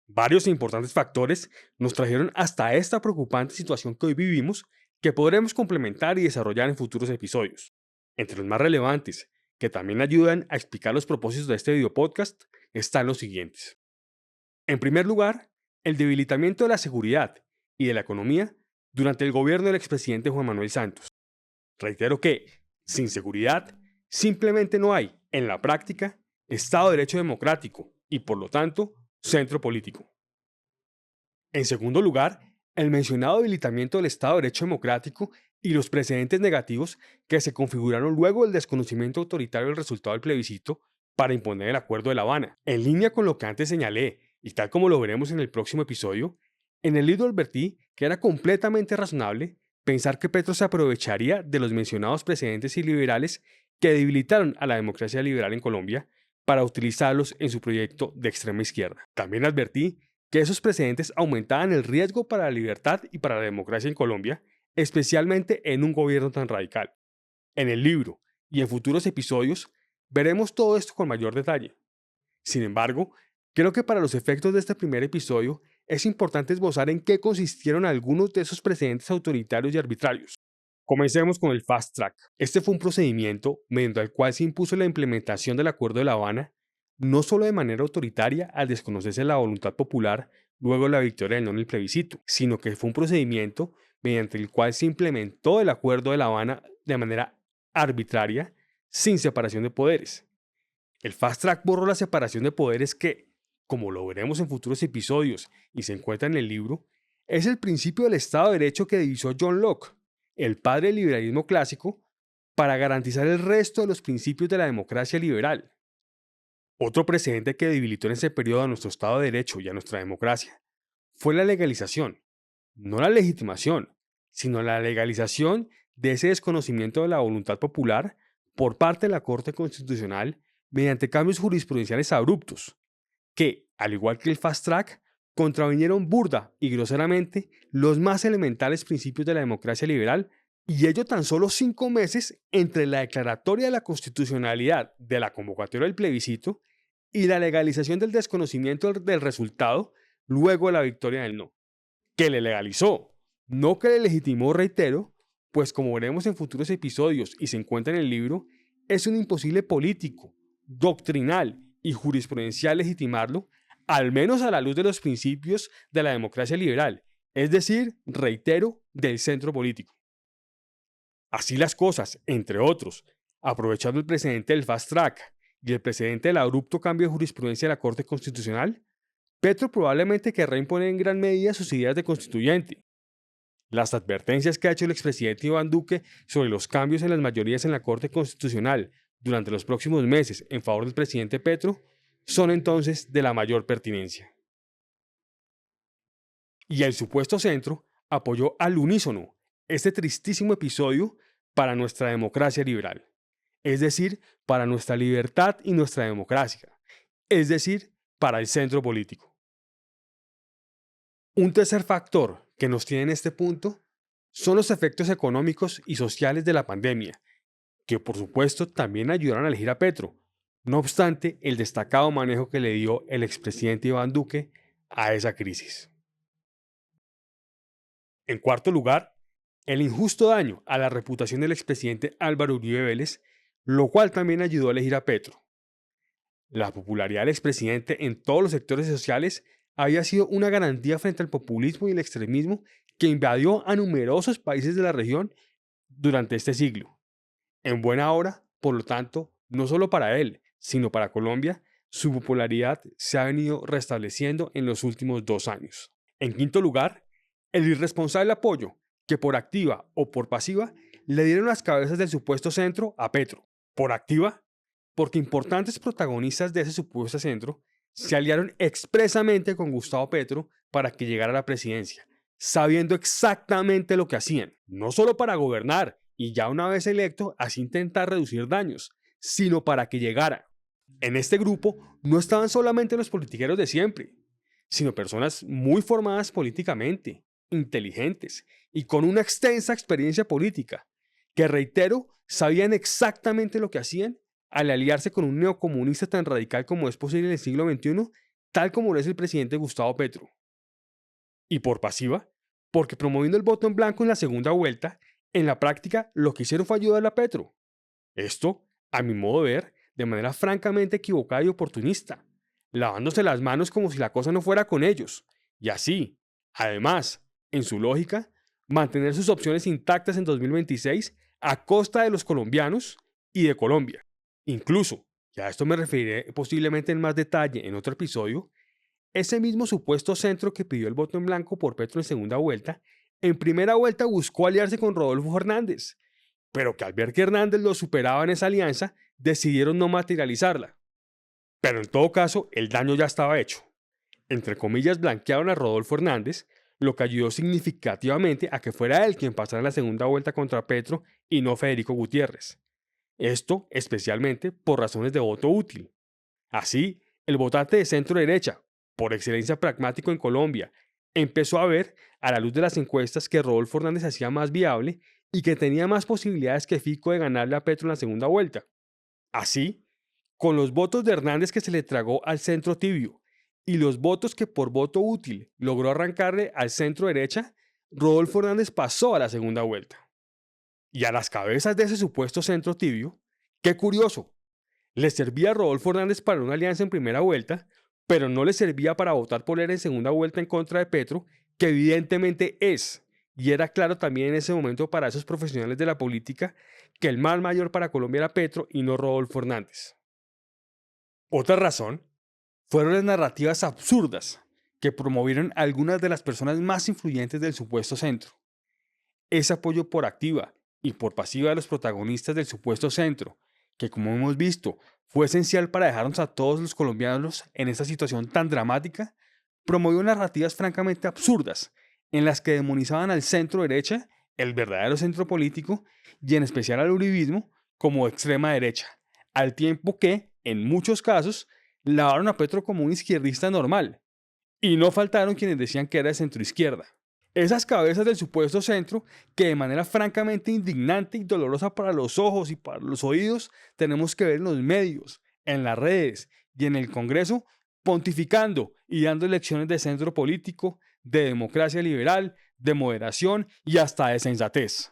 Varios e importantes factores nos trajeron hasta esta preocupante situación que hoy vivimos, que podremos complementar y desarrollar en futuros episodios. Entre los más relevantes, que también ayudan a explicar los propósitos de este video podcast, están los siguientes. En primer lugar, el debilitamiento de la seguridad y de la economía durante el gobierno del expresidente Juan Manuel Santos. Reitero que, sin seguridad, simplemente no hay, en la práctica, Estado de Derecho democrático y, por lo tanto, centro político. En segundo lugar, el mencionado debilitamiento del Estado de Derecho democrático y los precedentes negativos que se configuraron luego del desconocimiento autoritario del resultado del plebiscito para imponer el Acuerdo de La Habana. En línea con lo que antes señalé, y tal como lo veremos en el próximo episodio, en el libro advertí que era completamente razonable pensar que Petro se aprovecharía de los mencionados precedentes iliberales que debilitaron a la democracia liberal en Colombia para utilizarlos en su proyecto de extrema izquierda. También advertí que esos precedentes aumentaban el riesgo para la libertad y para la democracia en Colombia, especialmente en un gobierno tan radical. En el libro y en futuros episodios veremos todo esto con mayor detalle. Sin embargo, creo que para los efectos de este primer episodio es importante esbozar en qué consistieron algunos de esos precedentes autoritarios y arbitrarios. Comencemos con el Fast Track. Este fue un procedimiento mediante el cual se impuso la implementación del Acuerdo de La Habana, no solo de manera autoritaria al desconocerse la voluntad popular luego de la victoria del no en el plebiscito, sino que fue un procedimiento mediante el cual se implementó el Acuerdo de La Habana de manera arbitraria, sin separación de poderes. El Fast Track borró la separación de poderes que, como lo veremos en futuros episodios y se encuentra en el libro, es el principio del Estado de Derecho que divisó John Locke, el padre del liberalismo clásico, para garantizar el resto de los principios de la democracia liberal. Otro precedente que debilitó en ese periodo a nuestro Estado de Derecho y a nuestra democracia fue la legalización, no la legitimación, sino la legalización de ese desconocimiento de la voluntad popular por parte de la Corte Constitucional mediante cambios jurisprudenciales abruptos, que, al igual que el Fast Track, contravinieron burda y groseramente los más elementales principios de la democracia liberal, y ello tan solo 5 meses entre la declaratoria de la constitucionalidad de la convocatoria del plebiscito y la legalización del desconocimiento del resultado luego de la victoria del no. Que le legalizó, no que le legitimó, reitero, pues como veremos en futuros episodios y se encuentra en el libro, es un imposible político, doctrinal y jurisprudencial legitimarlo, al menos a la luz de los principios de la democracia liberal, es decir, reitero, del centro político. Así las cosas, entre otros, aprovechando el precedente del Fast Track y el precedente del abrupto cambio de jurisprudencia de la Corte Constitucional, Petro probablemente querrá imponer en gran medida sus ideas de constituyente. Las advertencias que ha hecho el expresidente Iván Duque sobre los cambios en las mayorías en la Corte Constitucional durante los próximos meses en favor del presidente Petro son entonces de la mayor pertinencia. Y el supuesto centro apoyó al unísono este tristísimo episodio para nuestra democracia liberal, es decir, para nuestra libertad y nuestra democracia, es decir, para el centro político. Un tercer factor que nos tiene en este punto son los efectos económicos y sociales de la pandemia, que por supuesto también ayudaron a elegir a Petro, no obstante el destacado manejo que le dio el expresidente Iván Duque a esa crisis. En cuarto lugar, el injusto daño a la reputación del expresidente Álvaro Uribe Vélez, lo cual también ayudó a elegir a Petro. La popularidad del expresidente en todos los sectores sociales había sido una garantía frente al populismo y el extremismo que invadió a numerosos países de la región durante este siglo. En buena hora, por lo tanto, no solo para él, sino para Colombia, su popularidad se ha venido restableciendo en los últimos 2 años. En quinto lugar, el irresponsable apoyo que por activa o por pasiva le dieron las cabezas del supuesto centro a Petro. Por activa, porque importantes protagonistas de ese supuesto centro se aliaron expresamente con Gustavo Petro para que llegara a la presidencia, sabiendo exactamente lo que hacían, no solo para gobernar y ya una vez electo así intentar reducir daños, sino para que llegara. En este grupo no estaban solamente los politiqueros de siempre, sino personas muy formadas políticamente, inteligentes y con una extensa experiencia política, que reitero, sabían exactamente lo que hacían al aliarse con un neocomunista tan radical como es posible en el siglo XXI, tal como lo es el presidente Gustavo Petro. Y por pasiva, porque promoviendo el voto en blanco en la segunda vuelta, en la práctica lo que hicieron fue ayudarle a Petro. Esto, a mi modo de ver, de manera francamente equivocada y oportunista, lavándose las manos como si la cosa no fuera con ellos, y así, además, en su lógica, mantener sus opciones intactas en 2026 a costa de los colombianos y de Colombia. Incluso, y a esto me referiré posiblemente en más detalle en otro episodio, ese mismo supuesto centro que pidió el voto en blanco por Petro en segunda vuelta, en primera vuelta buscó aliarse con Rodolfo Hernández, pero que al ver que Hernández lo superaba en esa alianza, decidieron no materializarla. Pero en todo caso, el daño ya estaba hecho. Entre comillas, blanquearon a Rodolfo Hernández, lo que ayudó significativamente a que fuera él quien pasara la segunda vuelta contra Petro y no Federico Gutiérrez. Esto especialmente por razones de voto útil. Así, el votante de centro derecha, por excelencia pragmático en Colombia, empezó a ver, a la luz de las encuestas, que Rodolfo Hernández hacía más viable y que tenía más posibilidades que Fico de ganarle a Petro en la segunda vuelta. Así, con los votos de Hernández que se le tragó al centro tibio y los votos que por voto útil logró arrancarle al centro derecha, Rodolfo Hernández pasó a la segunda vuelta. Y a las cabezas de ese supuesto centro tibio, qué curioso, le servía a Rodolfo Hernández para una alianza en primera vuelta, pero no le servía para votar por él en segunda vuelta en contra de Petro, que evidentemente es, y era claro también en ese momento para esos profesionales de la política, que el mal mayor para Colombia era Petro y no Rodolfo Hernández. Otra razón fueron las narrativas absurdas que promovieron algunas de las personas más influyentes del supuesto centro. Ese apoyo por activa y por pasiva de los protagonistas del supuesto centro, que como hemos visto fue esencial para dejarnos a todos los colombianos en esta situación tan dramática, promovió narrativas francamente absurdas en las que demonizaban al centro derecha, el verdadero centro político, y en especial al uribismo como extrema derecha, al tiempo que, en muchos casos, lavaron a Petro como un izquierdista normal, y no faltaron quienes decían que era de centroizquierda. Esas cabezas del supuesto centro que de manera francamente indignante y dolorosa para los ojos y para los oídos tenemos que ver en los medios, en las redes y en el Congreso pontificando y dando lecciones de centro político, de democracia liberal, de moderación y hasta de sensatez.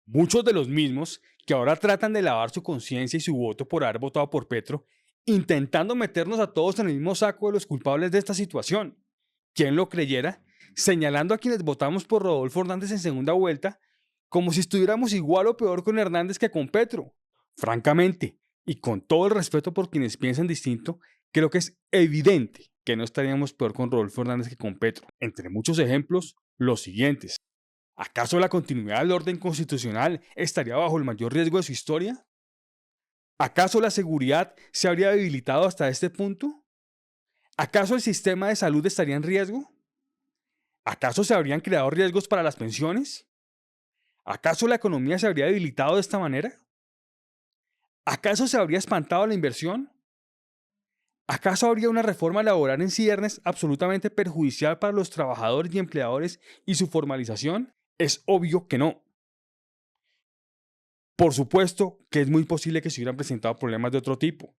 Muchos de los mismos que ahora tratan de lavar su conciencia y su voto por haber votado por Petro, intentando meternos a todos en el mismo saco de los culpables de esta situación. ¿Quién lo creyera? Señalando a quienes votamos por Rodolfo Hernández en segunda vuelta como si estuviéramos igual o peor con Hernández que con Petro. Francamente, y con todo el respeto por quienes piensan distinto, creo que es evidente que no estaríamos peor con Rodolfo Hernández que con Petro. Entre muchos ejemplos, los siguientes. ¿Acaso la continuidad del orden constitucional estaría bajo el mayor riesgo de su historia? ¿Acaso la seguridad se habría debilitado hasta este punto? ¿Acaso el sistema de salud estaría en riesgo? ¿Acaso se habrían creado riesgos para las pensiones? ¿Acaso la economía se habría debilitado de esta manera? ¿Acaso se habría espantado la inversión? ¿Acaso habría una reforma laboral en ciernes absolutamente perjudicial para los trabajadores y empleadores y su formalización? Es obvio que no. Por supuesto que es muy posible que se hubieran presentado problemas de otro tipo,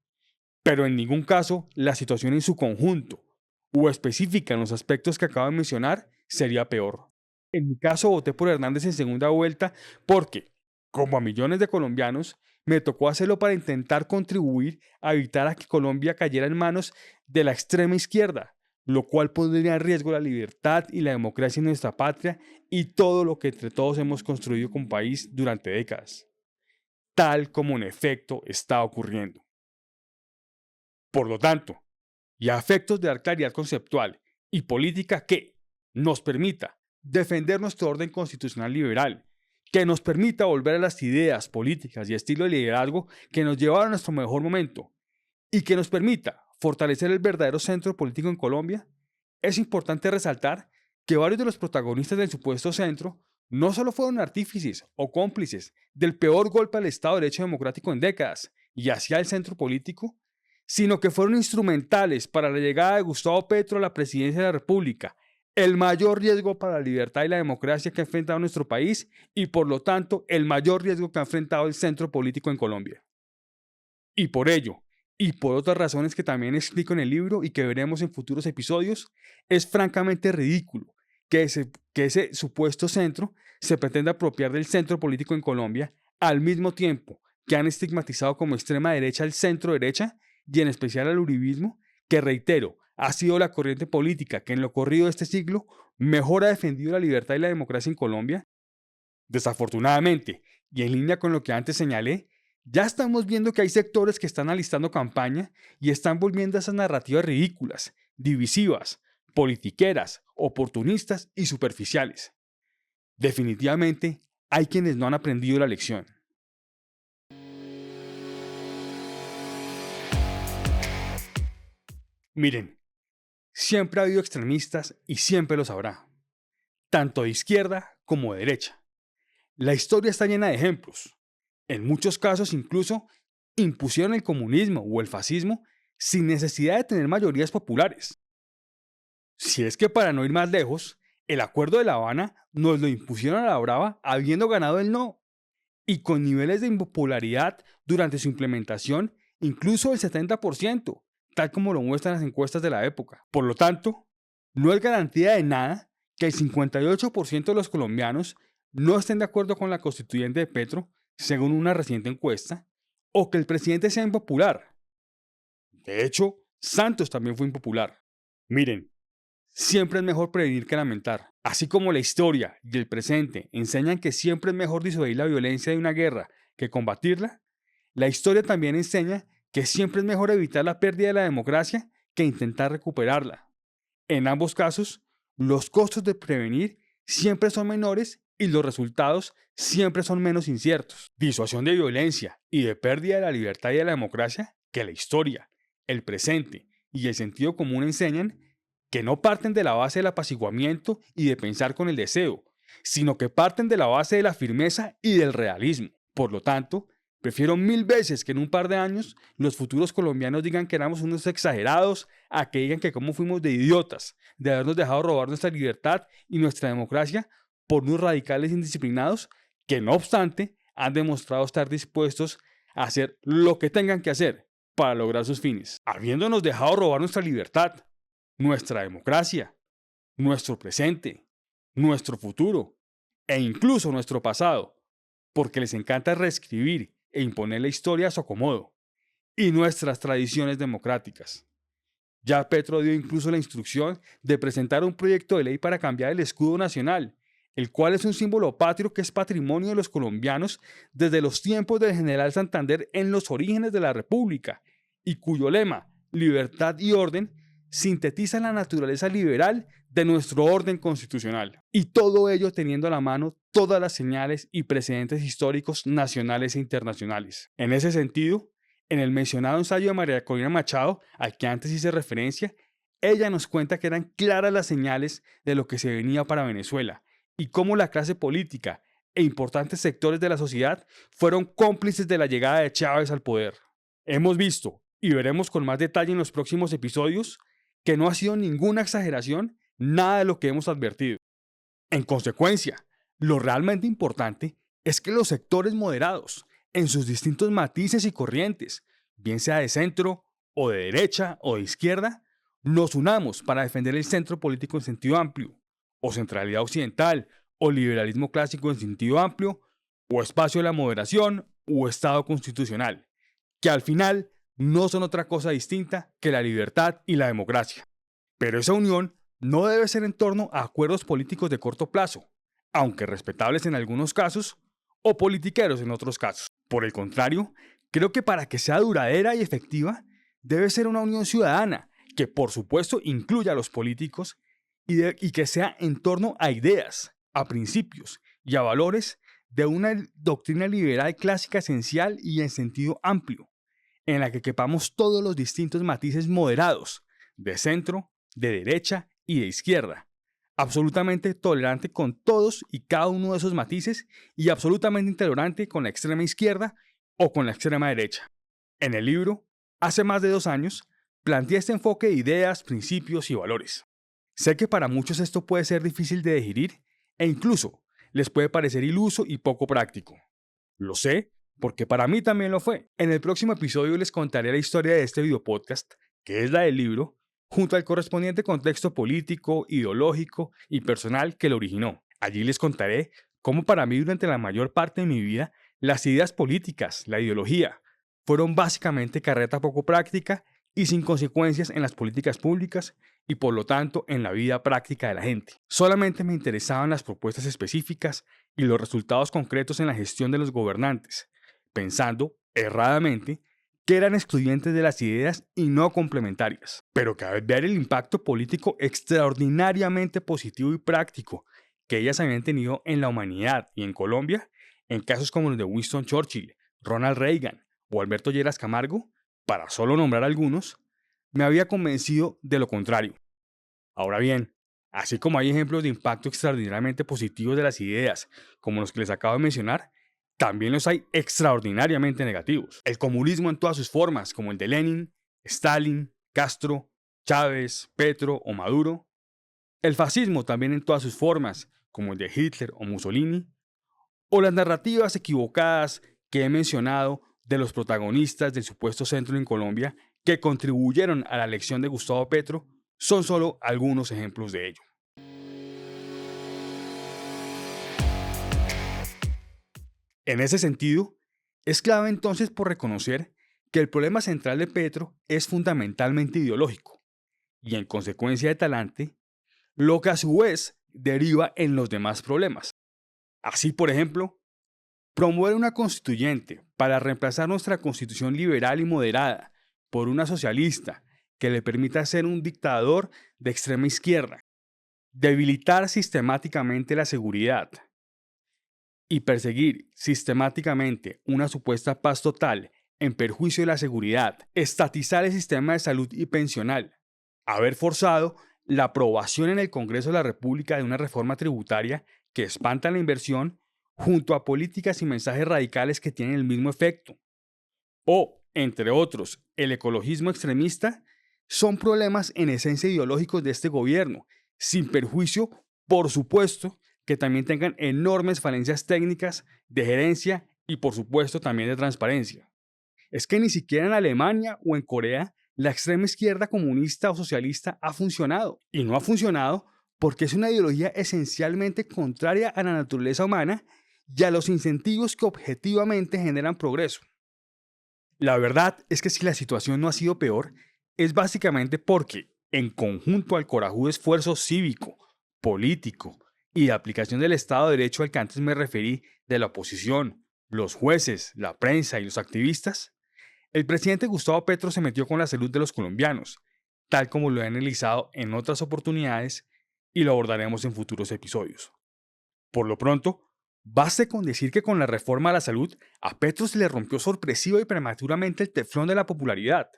pero en ningún caso la situación en su conjunto o específica en los aspectos que acabo de mencionar sería peor. En mi caso voté por Hernández en segunda vuelta porque, como a millones de colombianos, me tocó hacerlo para intentar contribuir a evitar a que Colombia cayera en manos de la extrema izquierda, lo cual pondría en riesgo la libertad y la democracia en nuestra patria y todo lo que entre todos hemos construido como país durante décadas, tal como en efecto está ocurriendo. Por lo tanto, y a efectos de dar claridad conceptual y política que nos permita defender nuestro orden constitucional liberal, que nos permita volver a las ideas políticas y estilo de liderazgo que nos llevaron a nuestro mejor momento y que nos permita fortalecer el verdadero centro político en Colombia, es importante resaltar que varios de los protagonistas del supuesto centro no solo fueron artífices o cómplices del peor golpe al Estado de Derecho democrático en décadas y hacia el centro político, sino que fueron instrumentales para la llegada de Gustavo Petro a la presidencia de la República, el mayor riesgo para la libertad y la democracia que ha enfrentado nuestro país y por lo tanto el mayor riesgo que ha enfrentado el centro político en Colombia. Y por ello, y por otras razones que también explico en el libro y que veremos en futuros episodios, es francamente ridículo que ese supuesto centro se pretenda apropiar del centro político en Colombia al mismo tiempo que han estigmatizado como extrema derecha al centro derecha y en especial al uribismo, que reitero, ha sido la corriente política que en lo corrido de este siglo mejor ha defendido la libertad y la democracia en Colombia. Desafortunadamente, y en línea con lo que antes señalé, ya estamos viendo que hay sectores que están alistando campaña y están volviendo a esas narrativas ridículas, divisivas, politiqueras, oportunistas y superficiales. Definitivamente, hay quienes no han aprendido la lección. Miren, siempre ha habido extremistas y siempre los habrá, tanto de izquierda como de derecha. La historia está llena de ejemplos. En muchos casos incluso impusieron el comunismo o el fascismo sin necesidad de tener mayorías populares. Si es que para no ir más lejos, el Acuerdo de La Habana nos lo impusieron a la brava habiendo ganado el no, y con niveles de impopularidad durante su implementación incluso del 70%, tal como lo muestran las encuestas de la época. Por lo tanto, no es garantía de nada que el 58% de los colombianos no estén de acuerdo con la constituyente de Petro, según una reciente encuesta, o que el presidente sea impopular. De hecho, Santos también fue impopular. Miren, siempre es mejor prevenir que lamentar. Así como la historia y el presente enseñan que siempre es mejor disuadir la violencia de una guerra que combatirla, la historia también enseña que siempre es mejor evitar la pérdida de la democracia que intentar recuperarla. En ambos casos, los costos de prevenir siempre son menores y los resultados siempre son menos inciertos. Disuasión de violencia y de pérdida de la libertad y de la democracia que la historia, el presente y el sentido común enseñan que no parten de la base del apaciguamiento y de pensar con el deseo, sino que parten de la base de la firmeza y del realismo. Por lo tanto, prefiero 1000 veces que en un par de años los futuros colombianos digan que éramos unos exagerados a que digan que cómo fuimos de idiotas, de habernos dejado robar nuestra libertad y nuestra democracia por unos radicales indisciplinados que no obstante han demostrado estar dispuestos a hacer lo que tengan que hacer para lograr sus fines, habiéndonos dejado robar nuestra libertad, nuestra democracia, nuestro presente, nuestro futuro e incluso nuestro pasado, porque les encanta reescribir e imponer la historia a su acomodo, y nuestras tradiciones democráticas. Ya Petro dio incluso la instrucción de presentar un proyecto de ley para cambiar el escudo nacional el cual es un símbolo patrio que es patrimonio de los colombianos desde los tiempos del general Santander en los orígenes de la República, y cuyo lema, libertad y orden, sintetiza la naturaleza liberal de nuestro orden constitucional. Y todo ello teniendo a la mano todas las señales y precedentes históricos nacionales e internacionales. En ese sentido, en el mencionado ensayo de María Corina Machado, al que antes hice referencia, ella nos cuenta que eran claras las señales de lo que se venía para Venezuela y cómo la clase política e importantes sectores de la sociedad fueron cómplices de la llegada de Chávez al poder. Hemos visto, y veremos con más detalle en los próximos episodios, que no ha sido ninguna exageración nada de lo que hemos advertido. En consecuencia, lo realmente importante es que los sectores moderados, en sus distintos matices y corrientes, bien sea de centro o de derecha o de izquierda, nos unamos para defender el centro político en sentido amplio, o centralidad occidental, o liberalismo clásico en sentido amplio, o espacio de la moderación, o Estado constitucional, que al final no son otra cosa distinta que la libertad y la democracia. Pero esa unión no debe ser en torno a acuerdos políticos de corto plazo, aunque respetables en algunos casos, o politiqueros en otros casos. Por el contrario, creo que para que sea duradera y efectiva, debe ser una unión ciudadana, que por supuesto incluya a los políticos y que sea en torno a ideas, a principios y a valores de una doctrina liberal clásica esencial y en sentido amplio, en la que quepamos todos los distintos matices moderados, de centro, de derecha y de izquierda, absolutamente tolerante con todos y cada uno de esos matices y absolutamente intolerante con la extrema izquierda o con la extrema derecha. En el libro, hace más de 2 años, planteé este enfoque de ideas, principios y valores. Sé que para muchos esto puede ser difícil de digerir e incluso les puede parecer iluso y poco práctico. Lo sé porque para mí también lo fue. En el próximo episodio les contaré la historia de este videopodcast, que es la del libro, junto al correspondiente contexto político, ideológico y personal que lo originó. Allí les contaré cómo para mí durante la mayor parte de mi vida las ideas políticas, la ideología, fueron básicamente carreta poco práctica y sin consecuencias en las políticas públicas y por lo tanto en la vida práctica de la gente. Solamente me interesaban las propuestas específicas y los resultados concretos en la gestión de los gobernantes, pensando, erradamente, que eran excluyentes de las ideas y no complementarias, pero que al ver el impacto político extraordinariamente positivo y práctico que ellas habían tenido en la humanidad y en Colombia, en casos como los de Winston Churchill, Ronald Reagan o Alberto Lleras Camargo, para solo nombrar algunos, me había convencido de lo contrario. Ahora bien, así como hay ejemplos de impacto extraordinariamente positivos de las ideas, como los que les acabo de mencionar, también los hay extraordinariamente negativos. El comunismo en todas sus formas, como el de Lenin, Stalin, Castro, Chávez, Petro o Maduro. El fascismo también en todas sus formas, como el de Hitler o Mussolini. O las narrativas equivocadas que he mencionado de los protagonistas del supuesto centro en Colombia que contribuyeron a la elección de Gustavo Petro, son solo algunos ejemplos de ello. En ese sentido, es clave entonces por reconocer que el problema central de Petro es fundamentalmente ideológico y en consecuencia de talante, lo que a su vez deriva en los demás problemas. Así, por ejemplo, promover una constituyente para reemplazar nuestra constitución liberal y moderada por una socialista que le permita ser un dictador de extrema izquierda, debilitar sistemáticamente la seguridad y perseguir sistemáticamente una supuesta paz total en perjuicio de la seguridad, estatizar el sistema de salud y pensional, haber forzado la aprobación en el Congreso de la República de una reforma tributaria que espanta la inversión junto a políticas y mensajes radicales que tienen el mismo efecto, o, entre otros, el ecologismo extremista, son problemas en esencia ideológicos de este gobierno, sin perjuicio, por supuesto, que también tengan enormes falencias técnicas de gerencia y por supuesto también de transparencia. Es que ni siquiera en Alemania o en Corea la extrema izquierda comunista o socialista ha funcionado. Y no ha funcionado porque es una ideología esencialmente contraria a la naturaleza humana y a los incentivos que objetivamente generan progreso. La verdad es que si la situación no ha sido peor, es básicamente porque, en conjunto al corajudo esfuerzo cívico, político y de aplicación del Estado de Derecho al que antes me referí, de la oposición, los jueces, la prensa y los activistas, el presidente Gustavo Petro se metió con la salud de los colombianos, tal como lo he analizado en otras oportunidades y lo abordaremos en futuros episodios. Por lo pronto, baste con decir que con la reforma a la salud, a Petro se le rompió sorpresiva y prematuramente el teflón de la popularidad.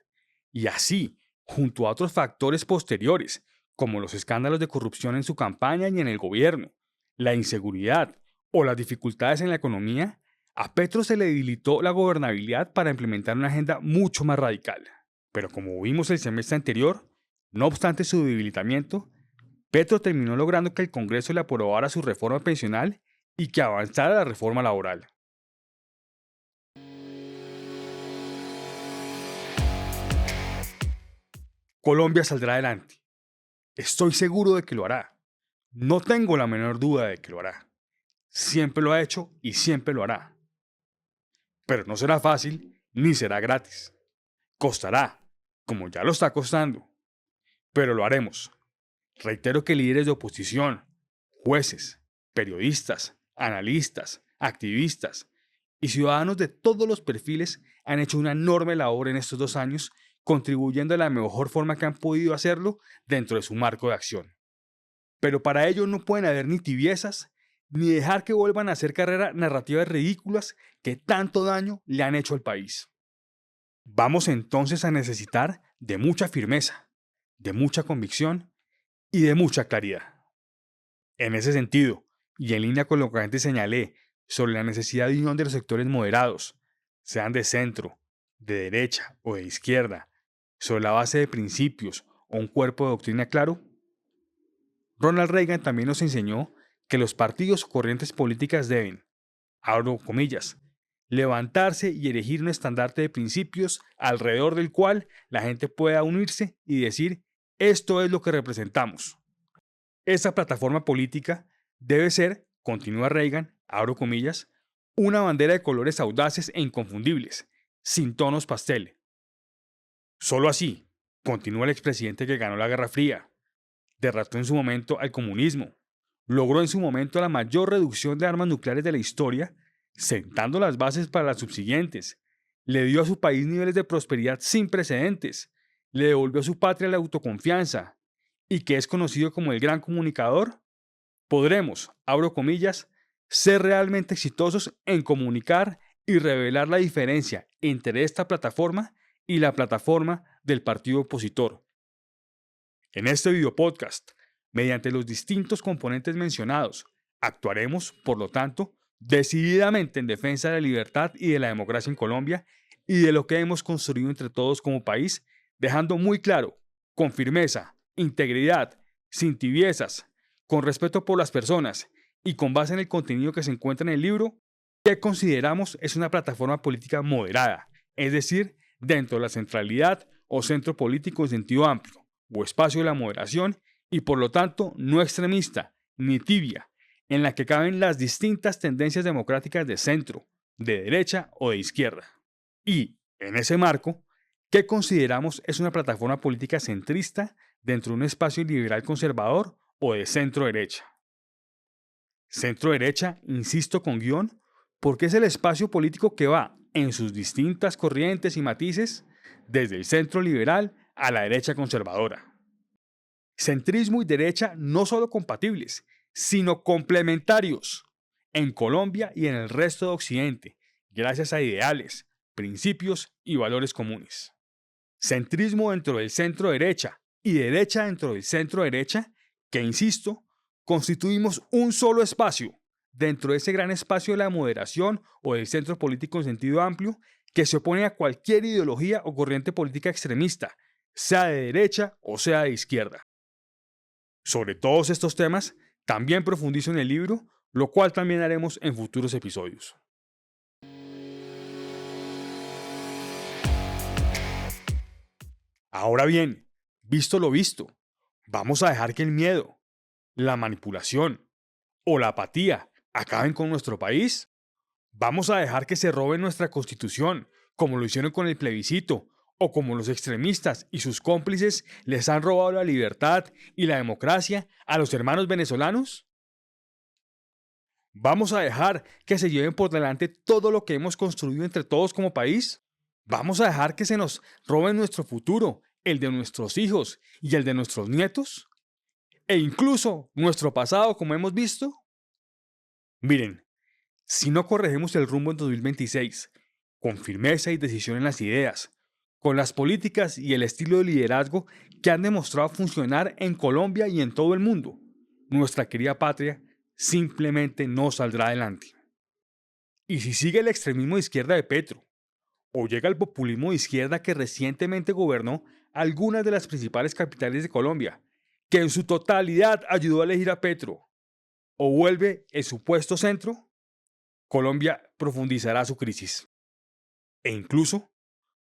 Y así, junto a otros factores posteriores, como los escándalos de corrupción en su campaña y en el gobierno, la inseguridad o las dificultades en la economía, a Petro se le debilitó la gobernabilidad para implementar una agenda mucho más radical. Pero como vimos el semestre anterior, no obstante su debilitamiento, Petro terminó logrando que el Congreso le aprobara su reforma pensional y que avanzara la reforma laboral. Colombia saldrá adelante. Estoy seguro de que lo hará. No tengo la menor duda de que lo hará. Siempre lo ha hecho y siempre lo hará. Pero no será fácil ni será gratis. Costará, como ya lo está costando. Pero lo haremos. Reitero que líderes de oposición, jueces, periodistas, analistas, activistas y ciudadanos de todos los perfiles han hecho una enorme labor en estos 2 años, contribuyendo de la mejor forma que han podido hacerlo dentro de su marco de acción. Pero para ello no pueden haber ni tibiezas, ni dejar que vuelvan a hacer carrera narrativas ridículas que tanto daño le han hecho al país. Vamos entonces a necesitar de mucha firmeza, de mucha convicción y de mucha claridad. En ese sentido, y en línea con lo que antes señalé sobre la necesidad de unión de los sectores moderados, sean de centro, de derecha o de izquierda, sobre la base de principios o un cuerpo de doctrina claro, Ronald Reagan también nos enseñó que los partidos o corrientes políticas deben, abro comillas, levantarse y erigir un estandarte de principios alrededor del cual la gente pueda unirse y decir, esto es lo que representamos. Esa plataforma política debe ser, continúa Reagan, abro comillas, una bandera de colores audaces e inconfundibles, sin tonos pastel. Solo así, continúa el expresidente que ganó la Guerra Fría, derrotó en su momento al comunismo, logró en su momento la mayor reducción de armas nucleares de la historia, sentando las bases para las subsiguientes, le dio a su país niveles de prosperidad sin precedentes, le devolvió a su patria la autoconfianza, y que es conocido como el gran comunicador, podremos, abro comillas, ser realmente exitosos en comunicar y revelar la diferencia entre esta plataforma y la plataforma del partido opositor. En este video podcast, mediante los distintos componentes mencionados, actuaremos, por lo tanto, decididamente en defensa de la libertad y de la democracia en Colombia y de lo que hemos construido entre todos como país, dejando muy claro, con firmeza, integridad, sin tibiezas, con respeto por las personas y con base en el contenido que se encuentra en el libro, que consideramos es una plataforma política moderada, es decir, dentro de la centralidad o centro político en sentido amplio, o espacio de la moderación y por lo tanto no extremista ni tibia, en la que caben las distintas tendencias democráticas de centro, de derecha o de izquierda. Y, en ese marco, ¿qué consideramos es una plataforma política centrista dentro de un espacio liberal conservador o de centro derecha? Centro derecha, insisto con guión, porque es el espacio político que va, en sus distintas corrientes y matices, desde el centro liberal a la derecha conservadora. Centrismo y derecha no solo compatibles, sino complementarios en Colombia y en el resto de Occidente, gracias a ideales, principios y valores comunes. Centrismo dentro del centro derecha y derecha dentro del centro derecha, que insisto, constituimos un solo espacio dentro de ese gran espacio de la moderación o del centro político en sentido amplio que se opone a cualquier ideología o corriente política extremista, sea de derecha o sea de izquierda. Sobre todos estos temas, también profundizo en el libro, lo cual también haremos en futuros episodios. Ahora bien, visto lo visto, vamos a dejar que el miedo, la manipulación o la apatía acaben con nuestro país. Vamos a dejar que se roben nuestra constitución, como lo hicieron con el plebiscito, o como los extremistas y sus cómplices les han robado la libertad y la democracia a los hermanos venezolanos. ¿Vamos a dejar que se lleven por delante todo lo que hemos construido entre todos como país? ¿Vamos a dejar que se nos roben nuestro futuro, el de nuestros hijos y el de nuestros nietos? E incluso nuestro pasado, como hemos visto. Miren, si no corregimos el rumbo en 2026, con firmeza y decisión en las ideas, con las políticas y el estilo de liderazgo que han demostrado funcionar en Colombia y en todo el mundo, nuestra querida patria simplemente no saldrá adelante. Y si sigue el extremismo de izquierda de Petro, o llega el populismo de izquierda que recientemente gobernó algunas de las principales capitales de Colombia, que en su totalidad ayudó a elegir a Petro, o vuelve en su puesto centro, Colombia profundizará su crisis. E incluso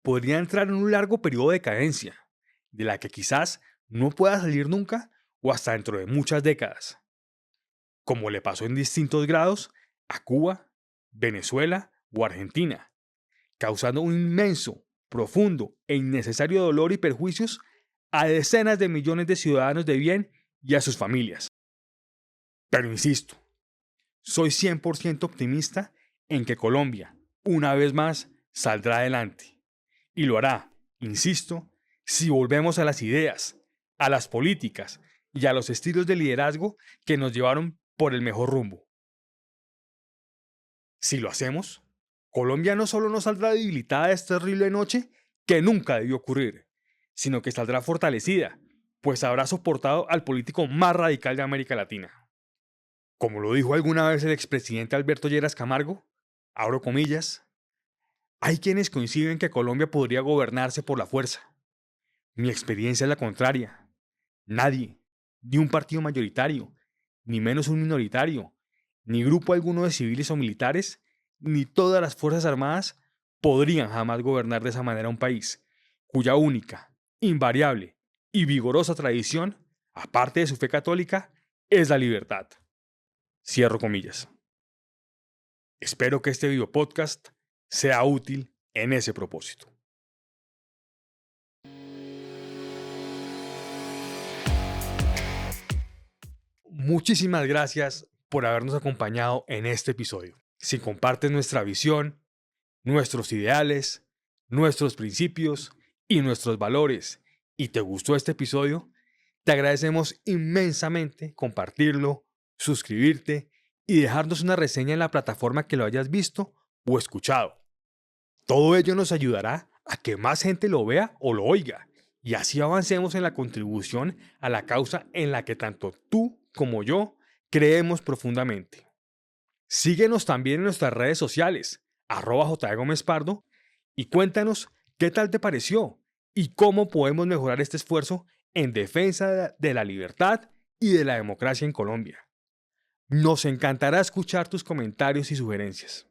podría entrar en un largo periodo de decadencia, de la que quizás no pueda salir nunca o hasta dentro de muchas décadas, como le pasó en distintos grados a Cuba, Venezuela o Argentina, causando un inmenso, profundo e innecesario dolor y perjuicios a decenas de millones de ciudadanos de bien y a sus familias. Pero insisto, soy 100% optimista en que Colombia, una vez más, saldrá adelante. Y lo hará, insisto, si volvemos a las ideas, a las políticas y a los estilos de liderazgo que nos llevaron por el mejor rumbo. Si lo hacemos, Colombia no solo no saldrá debilitada de esta horrible noche, que nunca debió ocurrir, sino que saldrá fortalecida, pues habrá soportado al político más radical de América Latina. Como lo dijo alguna vez el expresidente Alberto Lleras Camargo, abro comillas, hay quienes coinciden que Colombia podría gobernarse por la fuerza. Mi experiencia es la contraria. Nadie, ni un partido mayoritario, ni menos un minoritario, ni grupo alguno de civiles o militares, ni todas las Fuerzas Armadas podrían jamás gobernar de esa manera un país, cuya única, invariable y vigorosa tradición, aparte de su fe católica, es la libertad. Cierro comillas. Espero que este video podcast sea útil en ese propósito. Muchísimas gracias por habernos acompañado en este episodio. Si compartes nuestra visión, nuestros ideales, nuestros principios y nuestros valores y te gustó este episodio, te agradecemos inmensamente compartirlo, suscribirte y dejarnos una reseña en la plataforma que lo hayas visto o escuchado. Todo ello nos ayudará a que más gente lo vea o lo oiga y así avancemos en la contribución a la causa en la que tanto tú como yo creemos profundamente. Síguenos también en nuestras redes sociales, @JGomezPardo, y cuéntanos qué tal te pareció y cómo podemos mejorar este esfuerzo en defensa de la libertad y de la democracia en Colombia. Nos encantará escuchar tus comentarios y sugerencias.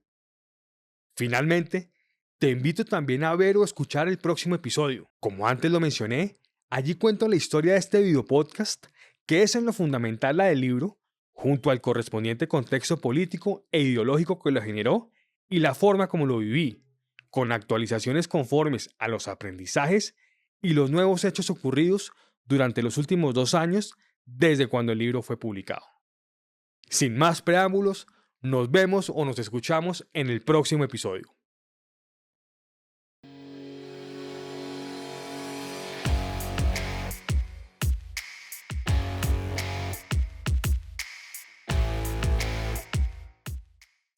Finalmente, te invito también a ver o escuchar el próximo episodio. Como antes lo mencioné, allí cuento la historia de este videopodcast, que es en lo fundamental la del libro, junto al correspondiente contexto político e ideológico que lo generó y la forma como lo viví, con actualizaciones conformes a los aprendizajes y los nuevos hechos ocurridos durante los últimos 2 años desde cuando el libro fue publicado. Sin más preámbulos, nos vemos o nos escuchamos en el próximo episodio.